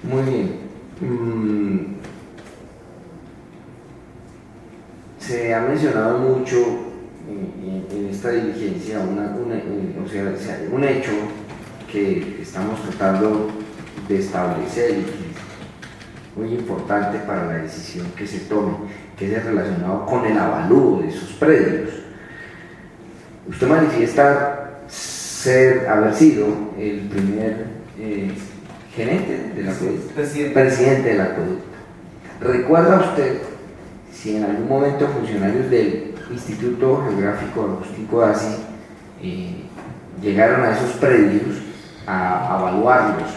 Muy bien. Se ha mencionado mucho en esta diligencia un hecho que estamos tratando de establecer y que es muy importante para la decisión que se tome, que es el relacionado con el avalúo de esos predios. Usted manifiesta haber sido el primer gerente del acueducto, presidente del acueducto. ¿Recuerda usted si en algún momento funcionarios del Instituto Geográfico Agustín Codazzi llegaron a esos predios a evaluarlos?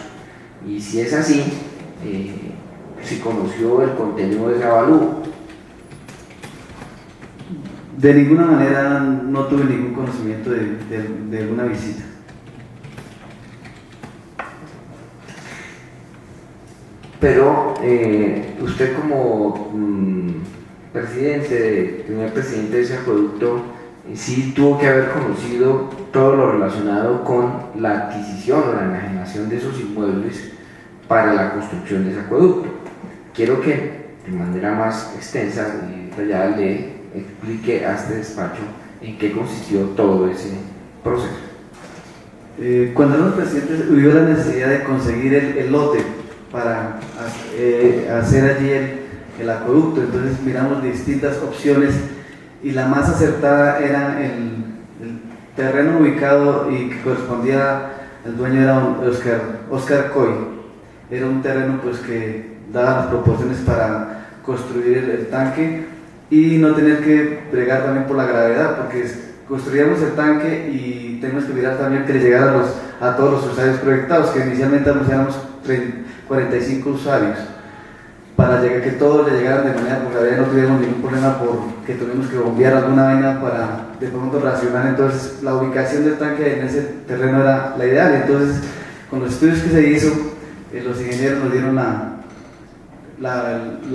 Y si es así, si conoció el contenido de ese avalúo. De ninguna manera no tuve ningún conocimiento de alguna visita. Pero usted como primer presidente de ese acueducto, sí tuvo que haber conocido todo lo relacionado con la adquisición o la enajenación de esos inmuebles para la construcción de ese acueducto. Quiero que de manera más extensa y detallada le explique a este despacho en qué consistió todo ese proceso. Cuando éramos presidentes hubo la necesidad de conseguir el lote para hacer allí el acueducto, entonces miramos distintas opciones y la más acertada era el terreno ubicado y que correspondía, el dueño era Oscar Coy. Era un terreno pues que daba las proporciones para construir el tanque y no tener que bregar también por la gravedad, porque construíamos el tanque y tenemos que mirar también que le llegara a todos los usuarios proyectados, que inicialmente anunciamos 45 usuarios, para que todos le llegaran de manera, pues no tuvimos ningún problema porque tuvimos que bombear alguna vaina para de pronto racionar. Entonces la ubicación del tanque en ese terreno era la ideal. Entonces con los estudios que se hizo, los ingenieros nos dieron la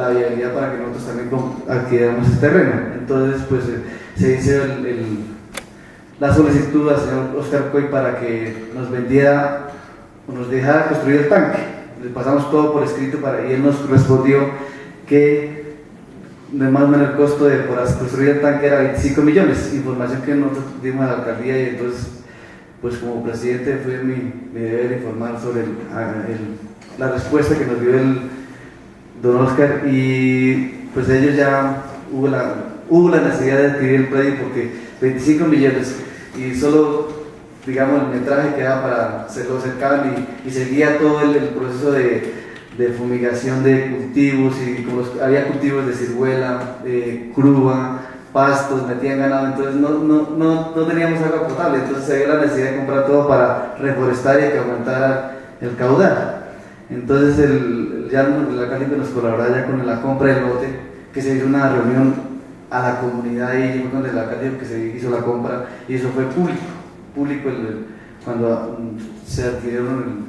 viabilidad para que nosotros también adquiriéramos ese terreno. Entonces pues se hizo la solicitud al señor Oscar Coy para que nos vendiera o nos dejara construir el tanque. Le pasamos todo por escrito y él nos respondió que de más o menos el costo por construir el tanque era 25 millones, información que nosotros dimos a la alcaldía, y entonces pues como presidente fue mi deber informar sobre la respuesta que nos dio el don Oscar, y pues ellos ya hubo la necesidad de adquirir el predio porque 25 millones y solo digamos el metraje que daba para hacerlo cercano y seguía todo el proceso de fumigación de cultivos, y como había cultivos de ciruela, cruba, pastos, metían ganado, entonces no teníamos agua potable, entonces se dio la necesidad de comprar todo para reforestar y que aumentara el caudal. Entonces ya el alcalde nos colaboró ya con la compra del lote, que se hizo una reunión a la comunidad y fue con el alcalde que se hizo la compra, y eso fue público cuando se adquirieron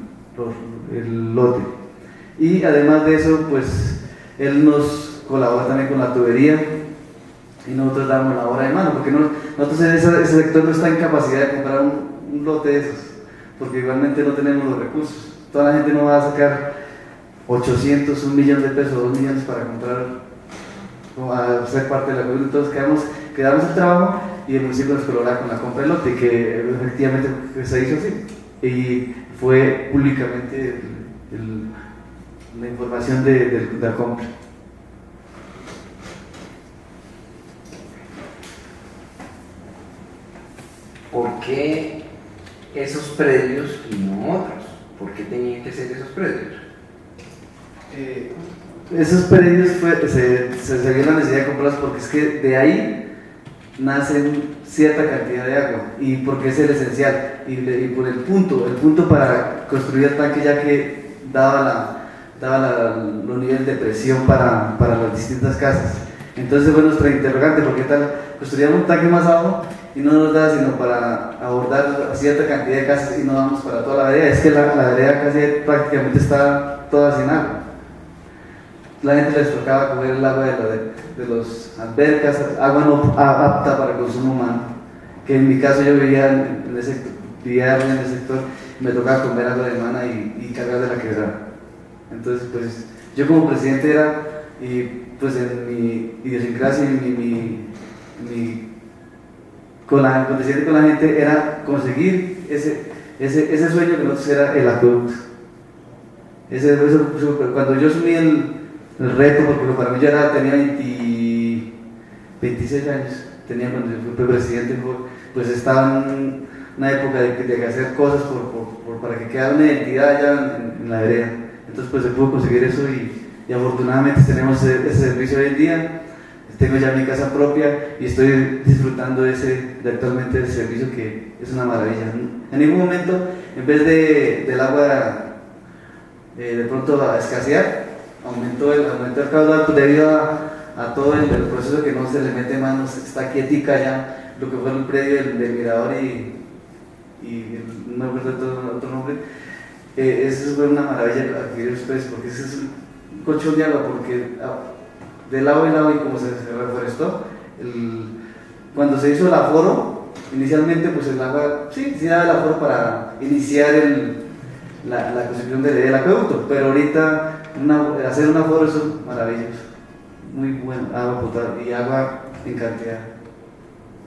el lote. Y además de eso, pues él nos colabora también con la tubería y nosotros damos la obra de mano, porque nosotros en ese sector no está en capacidad de comprar un lote de esos, porque igualmente no tenemos los recursos. Toda la gente no va a sacar 800, 1 millón de pesos, 2 millones para comprar o a ser parte de la comunidad. Entonces quedamos el trabajo y el municipio nos colabora con la compra del lote, que efectivamente se hizo así y fue públicamente la información de la compra. ¿Por qué esos predios y no otros? ¿Por qué tenían que ser esos predios? Esos predios se vio la necesidad de comprarlos porque es que de ahí nacen cierta cantidad de agua y porque es el esencial y por el punto para construir el tanque, ya que daba los niveles de presión para las distintas casas. Entonces fue nuestra interrogante, porque tal construíamos un tanque más abajo y no nos da sino para abordar cierta cantidad de casas y no damos para toda la vereda. Es que la vereda casi prácticamente está toda sin agua. la gente les tocaba coger el agua de las albercas, agua no apta para consumo humano, que en mi caso yo vivía en ese sector, me tocaba comer agua de mana y cargar de la quebrada. Entonces, pues yo como presidente era, y pues en mi idiosincrasia, con la gente era conseguir ese sueño que nosotros era el acueducto. Cuando yo asumí el reto, porque para mí ya tenía 26 años, tenía cuando yo fui presidente, pues estaba en una época de hacer cosas para que quedara una identidad allá en la vereda. Entonces pues se pudo conseguir eso y afortunadamente tenemos ese servicio hoy en día. Tengo ya mi casa propia y estoy disfrutando actualmente del servicio, que es una maravilla. En ningún momento, en vez del agua de pronto a escasear, aumentó el caudal debido a todo el proceso que no se le mete manos, está quietica ya, lo que fue el predio del Mirador y no me acuerdo otro nombre. Eso fue una maravilla adquirir los precios, porque ese es un colchón de agua, porque de lado en lado, y como se reforestó, cuando se hizo el aforo, inicialmente pues el agua, sí daba el aforo para iniciar la construcción del acueducto, pero ahorita hacer un aforo es maravilloso, muy bueno, agua potable y agua en cantidad.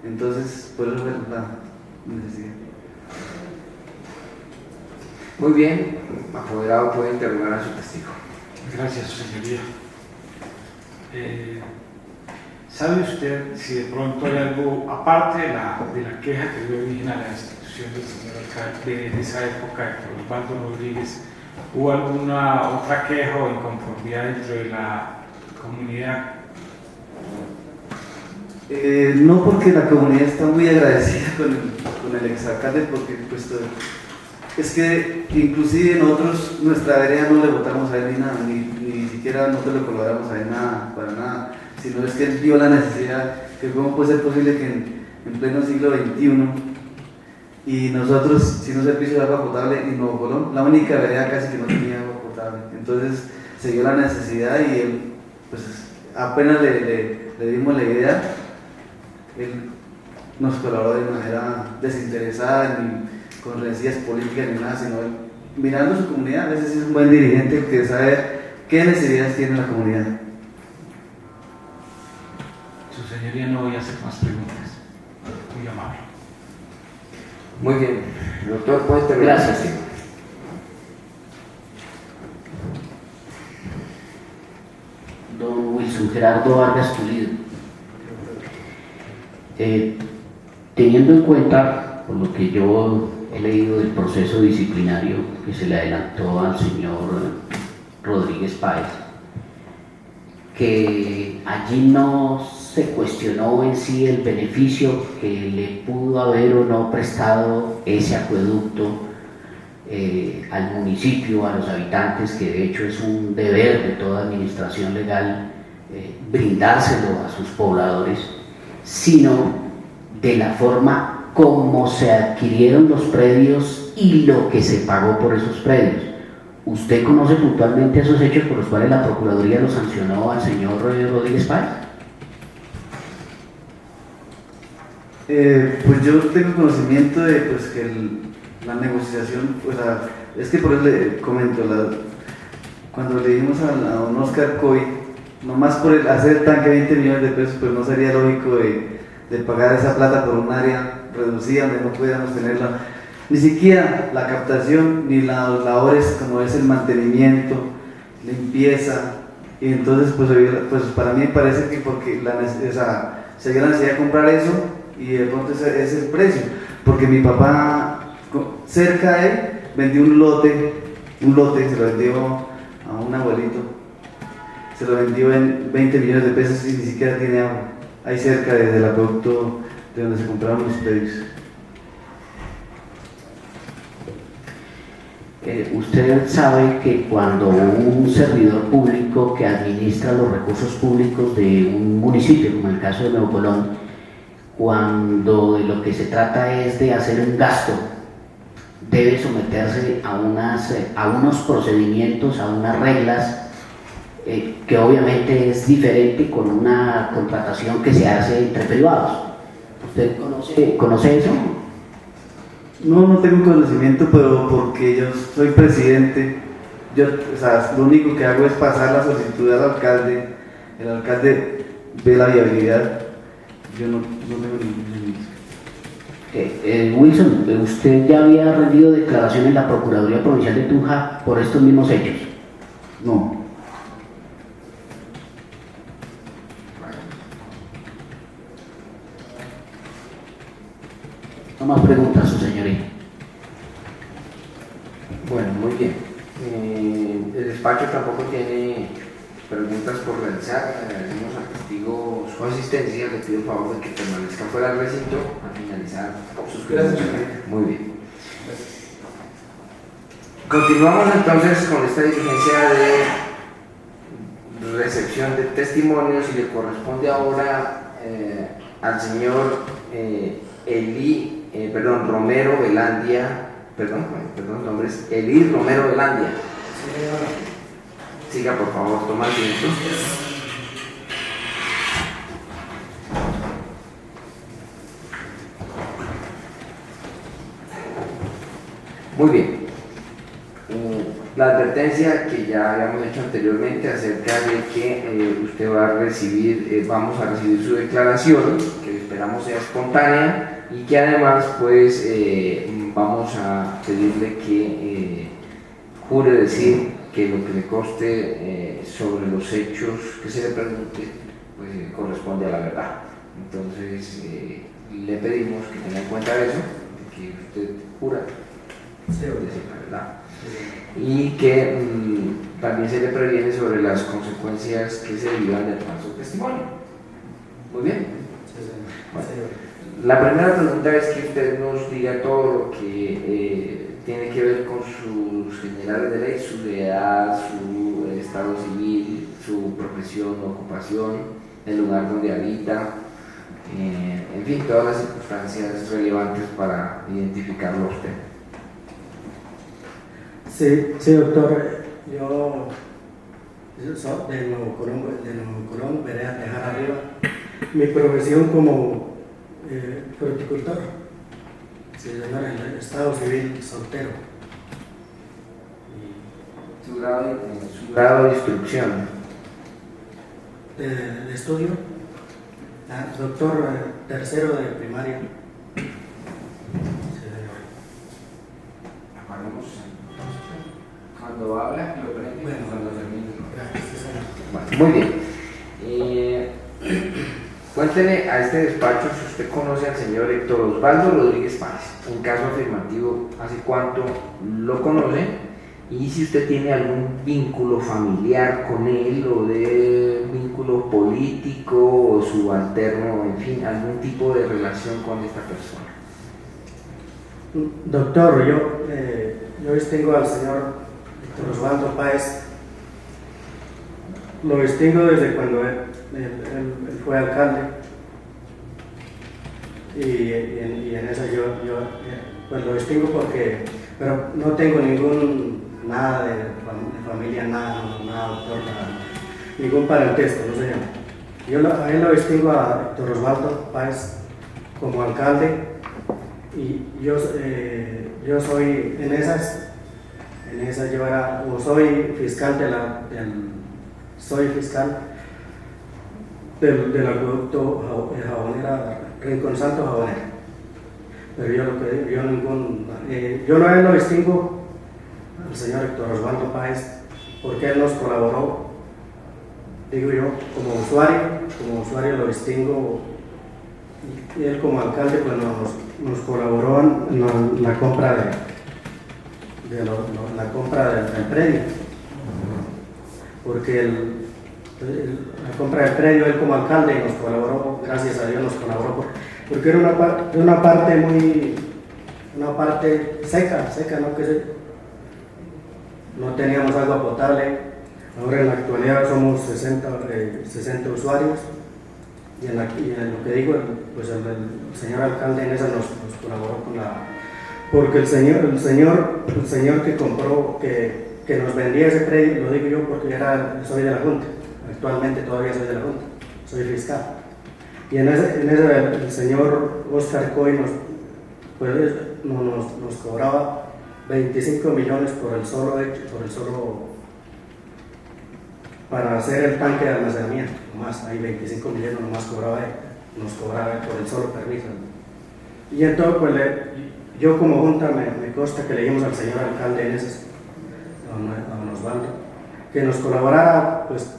Entonces, por eso es la necesidad. Muy bien, apoderado puede interrogar a su testigo. Gracias, señoría. ¿Sabe usted si de pronto hay algo, aparte de la queja que dio origen a la institución del señor alcalde de esa época, Héctor Osvaldo Rodríguez, hubo alguna otra queja o inconformidad dentro de la comunidad? No, porque la comunidad está muy agradecida con el exalcalde, porque pues, es que inclusive nosotros, nuestra vereda no le votamos a él ni nada, ni siquiera nosotros le colaboramos a él nada, para nada, sino es que él vio la necesidad, que cómo puede ser posible que en pleno siglo XXI y nosotros sin un servicio de agua potable en Nuevo Colón, la única vereda casi que no tenía agua potable. Entonces se vio la necesidad y él, pues apenas le dimos la idea, él nos colaboró de manera desinteresada, ni con rencillas políticas ni nada, sino él, mirando su comunidad. A veces es un buen dirigente que sabe qué necesidades tiene la comunidad. Su señoría, no voy a hacer más preguntas. Muy amable. Muy bien, doctor, puede terminar. Gracias. Don Wilson Gerardo Vargas Pulido. Teniendo en cuenta, por lo que yo he leído del proceso disciplinario que se le adelantó al señor Rodríguez Páez, que allí no se cuestionó en sí el beneficio que le pudo haber o no prestado ese acueducto al municipio, a los habitantes, que de hecho es un deber de toda administración legal brindárselo a sus pobladores, sino de la forma como se adquirieron los predios y lo que se pagó por esos predios. ¿Usted conoce puntualmente esos hechos por los cuales la Procuraduría lo sancionó al señor Rodríguez Páez? Pues yo tengo conocimiento de pues, que la negociación, pues, es que por eso le comento, cuando le dimos a don Oscar Coy, nomás por hacer el tanque de 20 millones de pesos, pues no sería lógico de pagar esa plata por un área reducida donde no pudiéramos tenerla, ni siquiera la captación ni las labores como es el mantenimiento, limpieza. Y entonces pues para mí parece que porque se dio la necesidad de comprar eso y de pronto ese es el precio, porque mi papá cerca de él vendió un lote, se lo vendió a un abuelito, se lo vendió en 20 millones de pesos y ni siquiera tiene agua, ahí cerca del acueducto de donde se compraron los predios. Usted sabe que cuando un servidor público que administra los recursos públicos de un municipio, como en el caso de Nuevo Colón, cuando de lo que se trata es de hacer un gasto, debe someterse a unos procedimientos, a unas reglas que obviamente es diferente con una contratación que se hace entre privados. ¿Usted conoce eso? No tengo conocimiento, pero porque yo soy presidente, o sea, lo único que hago es pasar la solicitud al alcalde, el alcalde ve la viabilidad, yo no tengo ningún. Wilson, ¿usted ya había rendido declaración en la Procuraduría Provincial de Tunja por estos mismos hechos? No. No más preguntas, su señoría. Bueno, muy bien. El despacho tampoco tiene preguntas por realizar. Agradecemos al testigo su asistencia. Le pido favor de que permanezca fuera del recinto al finalizar sus preguntas. Muy bien. Continuamos entonces con esta diligencia de recepción de testimonios y le corresponde ahora al señor Romero Velandia, nombres, Elí Romero Velandia. Siga, por favor, toma asiento. Muy bien. La advertencia que ya habíamos hecho anteriormente acerca de que usted va a recibir, vamos a recibir su declaración, que esperamos sea espontánea y que además pues vamos a pedirle que jure decir que lo que le conste sobre los hechos que se le pregunte pues corresponde a la verdad. Entonces le pedimos que tenga en cuenta eso, que usted jura decir la verdad y que también se le previene sobre las consecuencias que se derivan del falso testimonio. Muy bien. Bueno, la primera pregunta es que usted nos diga todo lo que tiene que ver con sus generales de ley, su edad, su estado civil, su profesión o ocupación, el lugar donde habita, en fin, todas las circunstancias relevantes para identificarlo a usted. Sí, doctor, yo soy de Nuevo Colón, vereda Tejar Arriba. Mi profesión como horticultor, se llama en el estado civil soltero. Su grado de instrucción. De estudio, doctor tercero de primaria. Apagamos. Cuando habla, lo prende. Bueno, cuando termine. Gracias. Muy bien. Cuéntele a este despacho si usted conoce al señor Héctor Osvaldo Rodríguez Páez. En caso afirmativo, ¿hace cuánto lo conoce? Y si usted tiene algún vínculo familiar con él o de vínculo político o subalterno, en fin, algún tipo de relación con esta persona. Doctor, yo distingo al señor Héctor Osvaldo Páez. Lo distingo desde cuando él fue alcalde y en eso yo pues lo distingo pero no tengo nada de familia, nada, doctor, nada, ningún parentesco, no sé. A él lo distingo a Héctor Osvaldo Páez como alcalde y yo soy en esas yo era, o soy fiscal soy fiscal del acueducto Jabonera, Rincón Santo Jabonera. Pero yo no lo distingo al señor Héctor Osvaldo Páez porque él nos colaboró, digo yo, como usuario lo distingo, y él como alcalde pues nos colaboró en la compra la compra del predio, porque la compra del predio, él como alcalde nos colaboró, gracias a Dios nos colaboró, porque era una parte seca, ¿no? No teníamos agua potable. Ahora en la actualidad somos 60 usuarios y en lo que digo, pues el señor alcalde en esa nos colaboró porque el señor que compró, que que nos vendía ese predio, lo digo yo porque soy de la Junta, actualmente todavía soy de la Junta, soy fiscal. Y en ese el señor Oscar Coy nos cobraba 25 millones por el solo para hacer el tanque de almacenamiento, nomás, ahí 25 millones nomás nos cobraba él por el solo permiso. Y entonces pues yo como Junta me consta que le dimos al señor alcalde en ese, a don Osvaldo, que nos colaborara, pues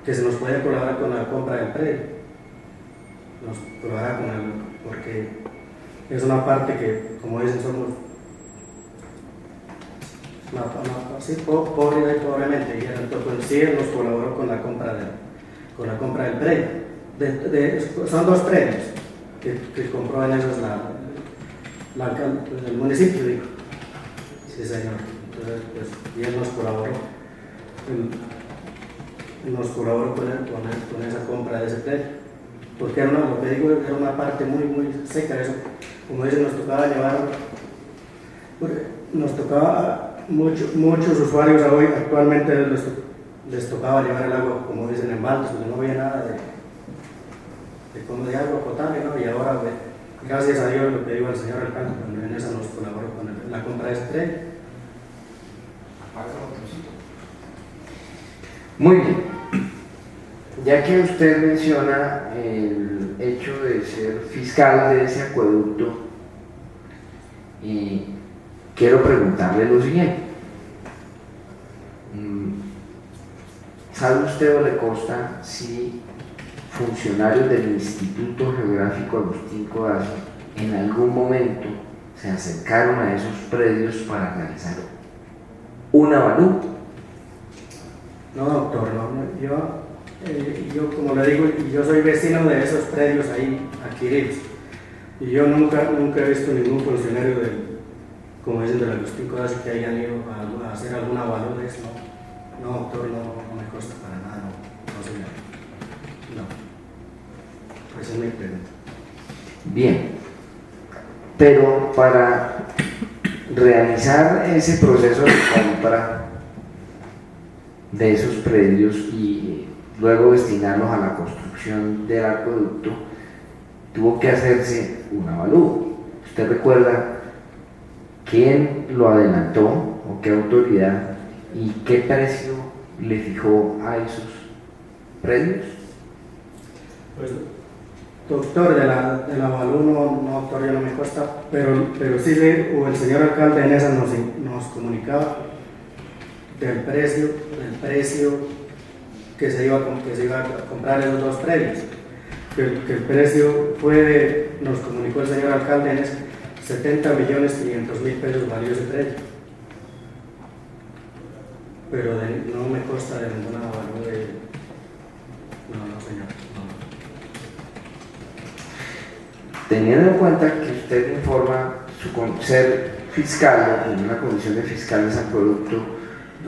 que se nos podía colaborar con la compra del predio, nos colaborara porque es una parte que, como dicen, somos pobremente, y entonces sí él nos colaboró con la compra del predio. Son dos predios que compró en esos el municipio, digo. Sí, señor. Entonces, pues, y él nos colaboró. Nos colaboró con esa compra de ese predio. Porque era lo que digo, era una parte muy, muy seca. Eso, como dicen, nos tocaba muchos usuarios hoy, actualmente les tocaba llevar el agua, como dicen, en baldes, porque no había nada de agua potable, ¿no? Y ahora, gracias a Dios, lo que digo al señor alcalde, en esa nos colaboró con la compra de este tren. Muy bien. Ya que usted menciona el hecho de ser fiscal de ese acueducto, quiero preguntarle lo siguiente. ¿Sabe usted o le consta si funcionarios del Instituto Geográfico Agustín Codazzi en algún momento se acercaron a esos predios para realizar un avalúo? No, doctor, no. Yo como le digo, yo soy vecino de esos predios ahí adquiridos. Y yo nunca he visto ningún funcionario como dicen, del Agustín Codazzi que hayan ido a hacer algún avalúo de eso. No, doctor, no me consta para nada, no señor. No. Esa es mi pregunta. Bien, pero para realizar ese proceso de compra de esos predios y luego destinarlos a la construcción del acueducto, tuvo que hacerse un avalúo. ¿Usted recuerda quién lo adelantó o qué autoridad y qué precio le fijó a esos predios? Pues, doctor, del avalúo no, doctor, ya no me consta, pero sí, o el señor alcalde en esa nos comunicaba del precio que se iba a comprar esos dos predios. Que el precio nos comunicó el señor alcalde en ese 70.500.000 pesos valió ese predio. Pero no me consta de ninguna avalúo de... No, señor. No. Teniendo en cuenta que usted informa su ser fiscal en una condición de fiscal de San Producto,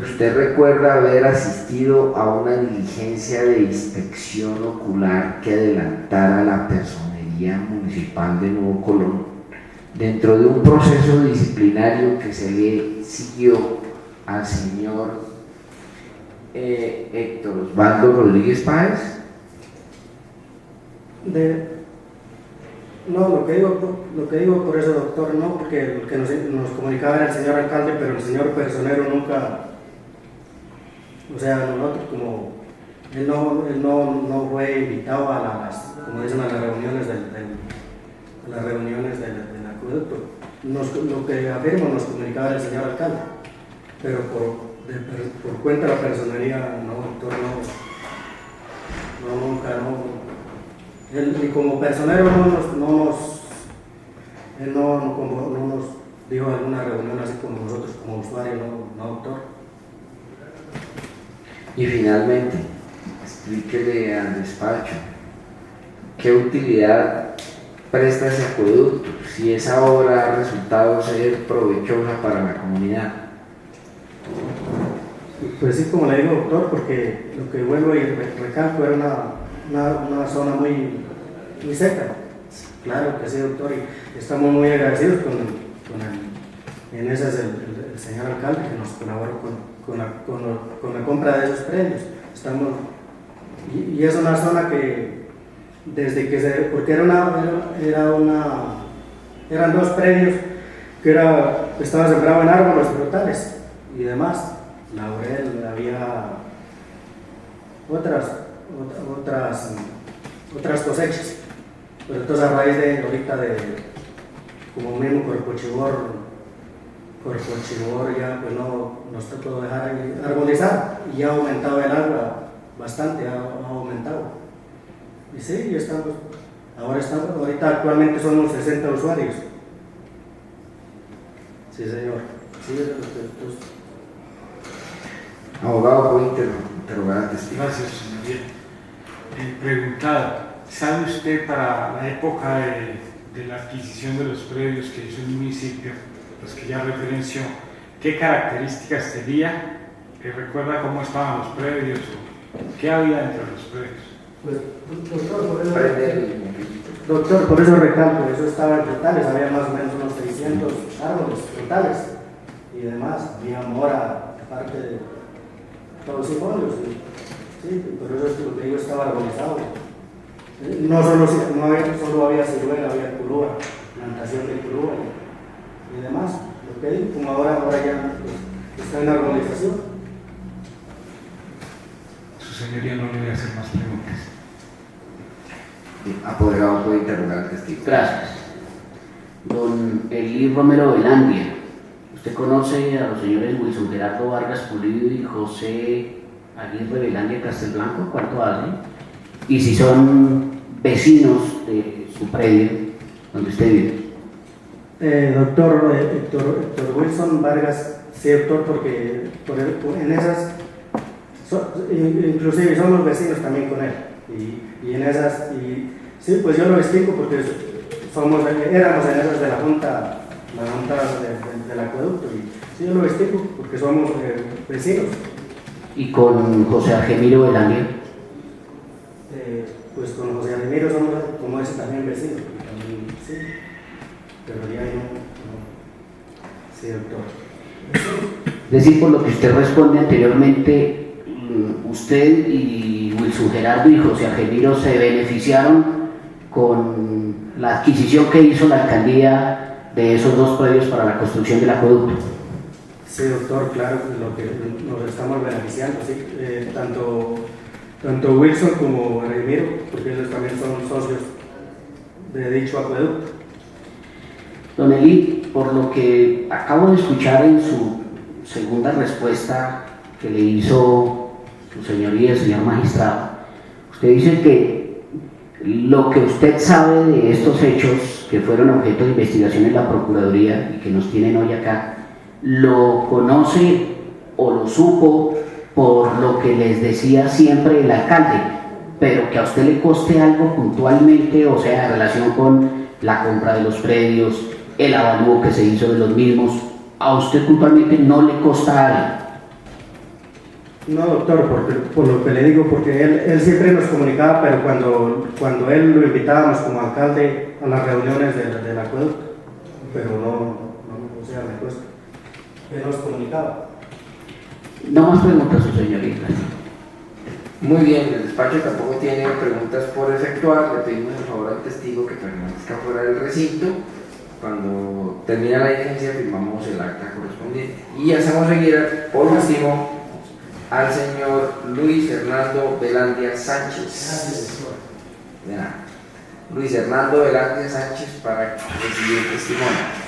¿usted recuerda haber asistido a una diligencia de inspección ocular que adelantara la Personería Municipal de Nuevo Colón dentro de un proceso disciplinario que se le siguió al señor Héctor Osvaldo Rodríguez Páez? No, lo que digo por eso, doctor, no, porque el que nos comunicaba era el señor alcalde, pero el señor personero nunca, o sea, nosotros como él no fue invitado a las, como dicen, a las reuniones del acueducto. Lo que afirmo nos comunicaba el señor alcalde, pero por cuenta de la personería, no, doctor, nunca. Él, y como personero no nos dijo alguna reunión así como nosotros como usuarios, no, doctor. Y finalmente, explíquele al despacho qué utilidad presta ese acueducto, si esa obra ha resultado ser provechosa para la comunidad. Pues sí, como le digo, doctor, porque lo que vuelvo y recalco era una zona muy seca. Claro que sí, doctor, y estamos muy agradecidos En ese es el señor alcalde que nos colaboró con la compra de esos predios. Y es una zona que, desde que porque eran dos predios que estaban sembrados en árboles frutales y demás, laurel, había otras cosechas. Pero entonces a raíz de ahorita como mismo Corpochibor ya pues no nos tocó dejar arbolizar y ya ha aumentado el agua bastante, ha aumentado. Y sí, ahorita actualmente somos 60 usuarios. Sí, señor. Sí, Abogado, ¿puede interrogar al testigo? Gracias, señoría. Preguntado, ¿sabe usted para la época de la adquisición de los predios que hizo el municipio, los que ya referenció, qué características tenía? ¿Recuerda cómo estaban los predios o qué había dentro de los predios? Pues, doctor, por eso recalco, eso estaba en frutales, había más o menos unos 600 árboles frutales y demás, había mora, aparte de todos los folios, sí, por eso es que digo, estaba arbolizado. No solo había ciruela, había curúa, plantación de curúa y demás, lo que digo, como ahora ya pues, está en arbolización. Su señoría no le voy a hacer más preguntas. Apoderado, puede interrogar al testigo. Gracias. Don Eli Romero Velandia, ¿usted conoce a los señores Wilson Gerardo Vargas Pulido y José Aguirre Velandia Castelblanco? ¿Cuánto hacen? Y si son vecinos de su predio donde usted vive. Doctor Héctor Wilson Vargas, sí, doctor, porque en esas, inclusive somos vecinos también con él, y en esas, y sí, pues yo lo explico porque éramos en esas de la junta del acueducto, y sí, yo lo explico porque somos vecinos. ¿Y con José Argemiro Velandia? Pues con José Argemiro somos, como ese, también vecinos, también, sí, pero ya no. Sí, doctor. Es decir, por lo que usted responde anteriormente, usted y Wilson Gerardo y José Argemiro se beneficiaron con la adquisición que hizo la alcaldía de esos dos predios para la construcción del acueducto. Sí, doctor, claro, lo que nos estamos beneficiando, sí, tanto Wilson como Argemiro, porque ellos también son socios de dicho acueducto. Don Eli, por lo que acabo de escuchar en su segunda respuesta que le hizo su señoría, el señor magistrado, usted dice que lo que usted sabe de estos hechos que fueron objeto de investigación en la Procuraduría y que nos tienen hoy acá, lo conoce o lo supo por lo que les decía siempre el alcalde, pero que a usted le coste algo puntualmente, o sea, en relación con la compra de los predios, el avalúo que se hizo de los mismos, a usted puntualmente no le costa algo. No, doctor, por lo que le digo, porque él siempre nos comunicaba, pero cuando él lo invitábamos como alcalde a las reuniones del acueducto, pero no, o sea, me cuesta. Él nos comunicaba. No más preguntas, su señoría. Muy bien, el despacho tampoco tiene preguntas por efectuar. Le pedimos el favor al testigo que permanezca fuera del recinto. Cuando termine la diligencia firmamos el acta correspondiente. Y hacemos seguir, por último, al señor Luis Hernando Velandia Sánchez. De nada. Luis Hernando Velandia Sánchez para recibir el testimonio.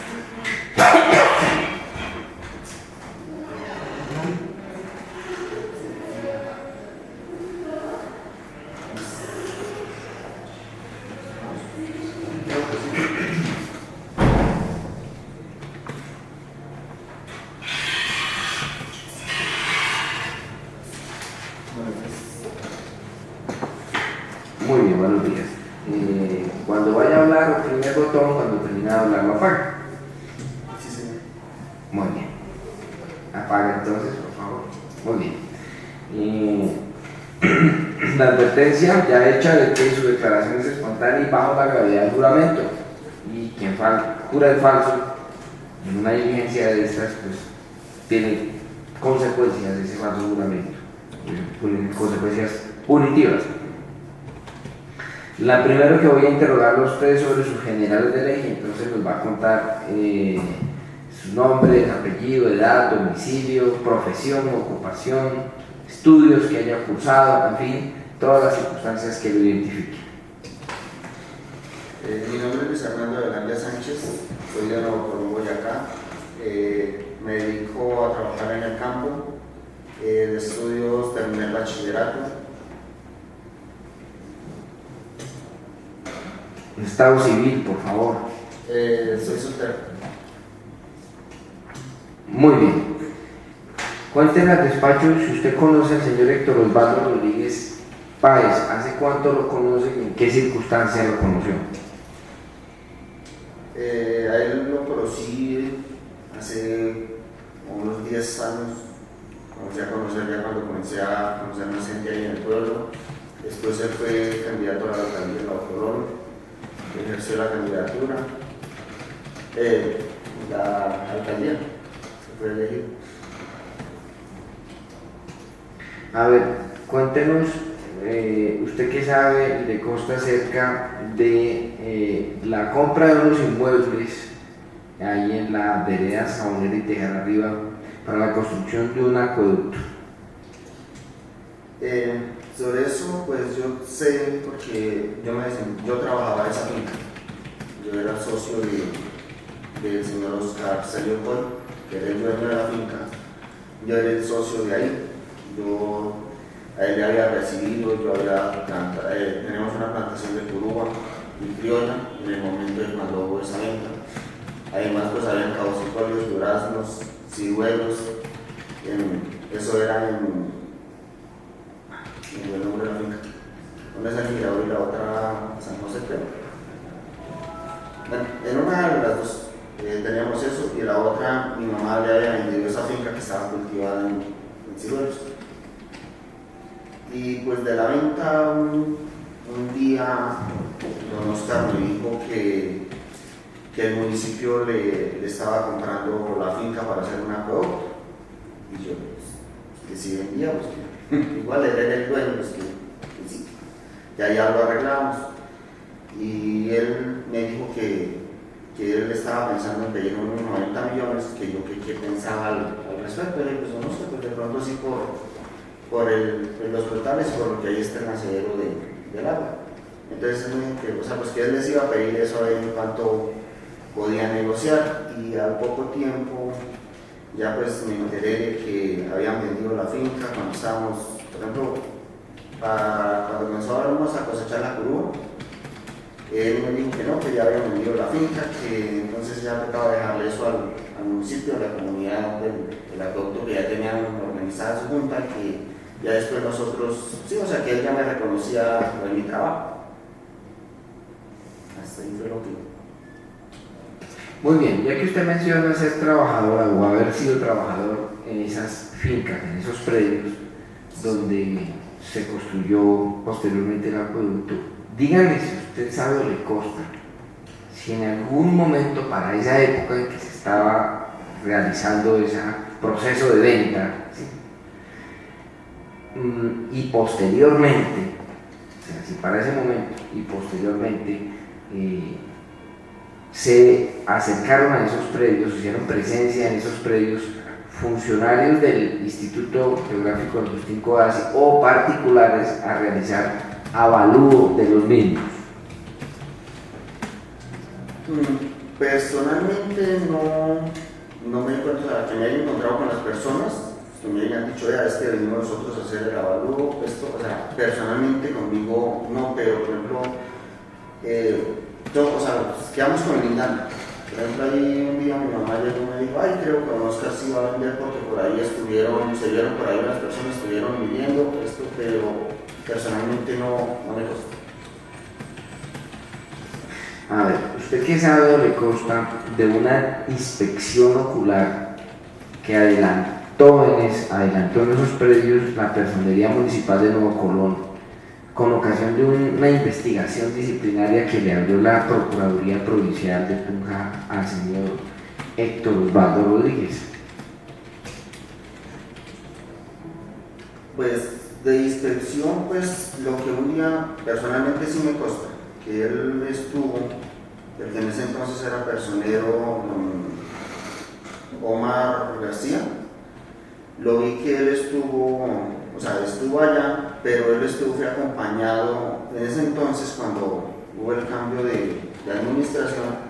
Muy bien, buenos días. Cuando vaya a hablar, oprime el botón, cuando termine de hablar lo apaga. Sí, señor. Muy bien. Apaga entonces, por favor. Muy bien. La advertencia ya hecha de que su declaración es espontánea y bajo la gravedad del juramento. Y quien jura el falso En una diligencia de estas, pues, tiene consecuencias ese falso juramento, consecuencias punitivas. La primera que voy a interrogarlo a ustedes sobre sus generales de ley, entonces nos va a contar su nombre, apellido, edad, domicilio, profesión, ocupación, estudios que haya cursado, en fin, todas las circunstancias que lo identifiquen. Mi nombre es Luis Armando Velandia Sánchez, soy de Nuevo Colón, Boyacá. Me dedico a trabajar en el campo, de estudios, terminé el bachillerato. Estado civil, por favor. Soy soltero. Muy bien. Cuéntenos al despacho si usted conoce al señor Héctor Osvaldo Rodríguez Páez. ¿Hace cuánto lo conoce y en qué circunstancia lo conoció? A él lo conocí hace unos 10 años. Comencé a conocer ya cuando comencé a conocer más gente ahí en el pueblo. Después él fue candidato a la alcaldía de Nuevo Colón, ejerció la candidatura, la alcaldía, se fue elegido. A ver, cuéntenos, usted qué sabe y le consta acerca de la compra de unos inmuebles ahí en la vereda Sabonera y Tejar Arriba para la construcción de un acueducto. Sobre eso, pues yo sé porque yo trabajaba en esa finca. Yo era socio del señor Oscar Celio Coll, que era el dueño de la finca. Yo era el socio de ahí. Yo a él le había recibido, teníamos una plantación de curuba y criolla en el momento de cuando hubo esa venta. Además, pues habían caducifolios, duraznos, ciruelos. Eso era en el nombre de la finca. Una es el Mirador y la otra San José, creo. Bueno, en una de las dos teníamos eso, y la otra mi mamá le había vendido esa finca que estaba cultivada en ciruelos. Y pues de la venta un día don Oscar me dijo que el municipio le estaba comprando la finca para hacer un acueducto. Y yo, pues, que si vendía, pues que igual él era el dueño, pues que sí, ya lo arreglamos. Y él me dijo que él estaba pensando en pedir unos 90 millones, que yo qué pensaba al respecto. Y pues no sé, pues de pronto sí por los portales y por lo que ahí está el nacedero del agua. Entonces él me dijo que, o sea, pues que él les iba a pedir eso a ver en cuánto podía negociar, y al poco tiempo ya pues me enteré de que habían vendido la finca cuando estábamos, por ejemplo, cuando comenzábamos a cosechar la curuba. Él me dijo que no, que ya habían vendido la finca, que entonces ya tocaba dejarle eso al municipio, a la comunidad del acueducto, que ya tenían organizada su junta, que ya después nosotros, sí, o sea que él ya me reconocía por mi trabajo. Hasta ahí fue lo que... Muy bien, ya que usted menciona ser trabajadora o haber sido trabajador en esas fincas, en esos predios donde se construyó posteriormente el acueducto, dígame si usted sabe o le consta si en algún momento para esa época en que se estaba realizando ese proceso de venta, ¿sí? Y posteriormente, o sea, si para ese momento y posteriormente se acercaron a esos predios, hicieron presencia en esos predios funcionarios del Instituto Geográfico Agustín Codazzi o particulares a realizar avalúo de los mismos. Personalmente no me encuentro, o sea, que me haya encontrado con las personas que me hayan dicho, es que venimos nosotros a hacer el avalúo, esto, o sea, personalmente conmigo no, pero por ejemplo, o sea, quedamos con el lindante. Por ejemplo, ahí un día mi mamá llegó y me dijo, creo que Oscar sí va a vender porque por ahí se vieron por ahí unas personas estuvieron viviendo esto, pero personalmente no me costó. A ver, ¿usted qué sabe o le consta de una inspección ocular que adelantó en esos predios la Personería Municipal de Nuevo Colón con ocasión de una investigación disciplinaria que le abrió la Procuraduría Provincial de Tunja al señor Héctor Osvaldo Rodríguez. Pues de inspección, pues lo que un día personalmente sí me consta, que él estuvo, el que en ese entonces era personero, Omar García, lo vi que él estuvo, o sea, estuvo allá, pero él fue acompañado, en ese entonces cuando hubo el cambio de administración,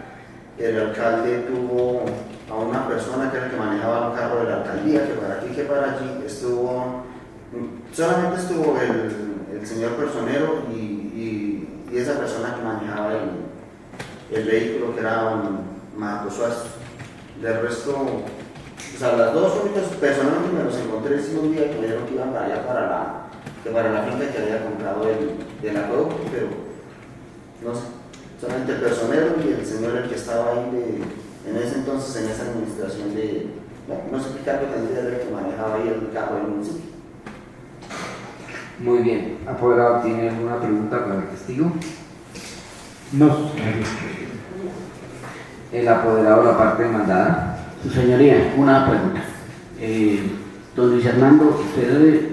el alcalde tuvo a una persona que era el que manejaba un carro de la alcaldía, que para aquí, que para allí, solamente estuvo el señor personero y esa persona que manejaba el vehículo, que era un Marcos Suárez. Del resto, o sea, las dos únicas personalmente me los encontré sí un día que me dijeron que iban para allá, para la finca que había comprado del acueducto, pero no sé, solamente el personero y el señor el que estaba ahí en ese entonces en esa administración no sé qué cargo tendría, era el que manejaba ahí el carro del municipio. Muy bien. Apoderado, ¿tiene alguna pregunta para el testigo? No, señoría. El apoderado, la parte demandada. Su señoría, una pregunta. Don Luis Hernando, usted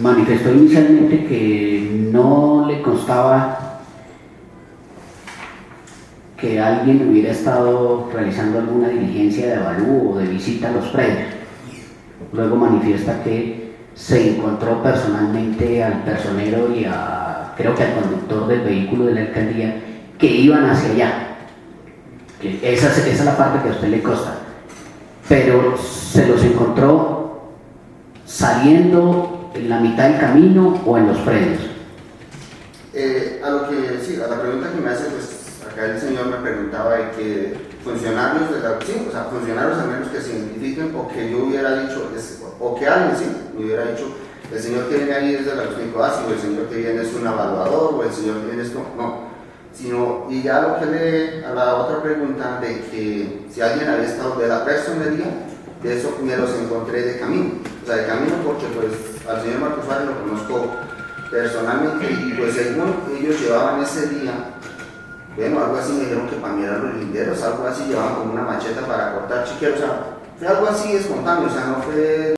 manifestó inicialmente que no le constaba que alguien hubiera estado realizando alguna diligencia de avalúo o de visita a los predios. Luego manifiesta que se encontró personalmente al personero y creo que al conductor del vehículo de la alcaldía que iban hacia allá. Que esa es la parte que a usted le consta. Pero se los encontró saliendo en la mitad del camino o en los predios. A la pregunta que me hace, pues acá el señor me preguntaba de que funcionarios de la sí, o sea, funcionarios al menos que se identifiquen, o que yo hubiera dicho, o que alguien sí me hubiera dicho, el señor que viene ahí es de la Agustín Codazzi, o el señor que viene es un evaluador, o el señor que viene es no, sino, y ya lo que a la otra pregunta de que si alguien había estado de la personería, de eso me los encontré de camino, o sea, de camino porque pues al señor Marcos Suárez lo conozco personalmente y pues según ellos llevaban ese día, bueno, algo así me dijeron que para mí eran los linderos, algo así, llevaban como una macheta para cortar chiqueros, o sea, fue algo así espontáneo, o sea, no fue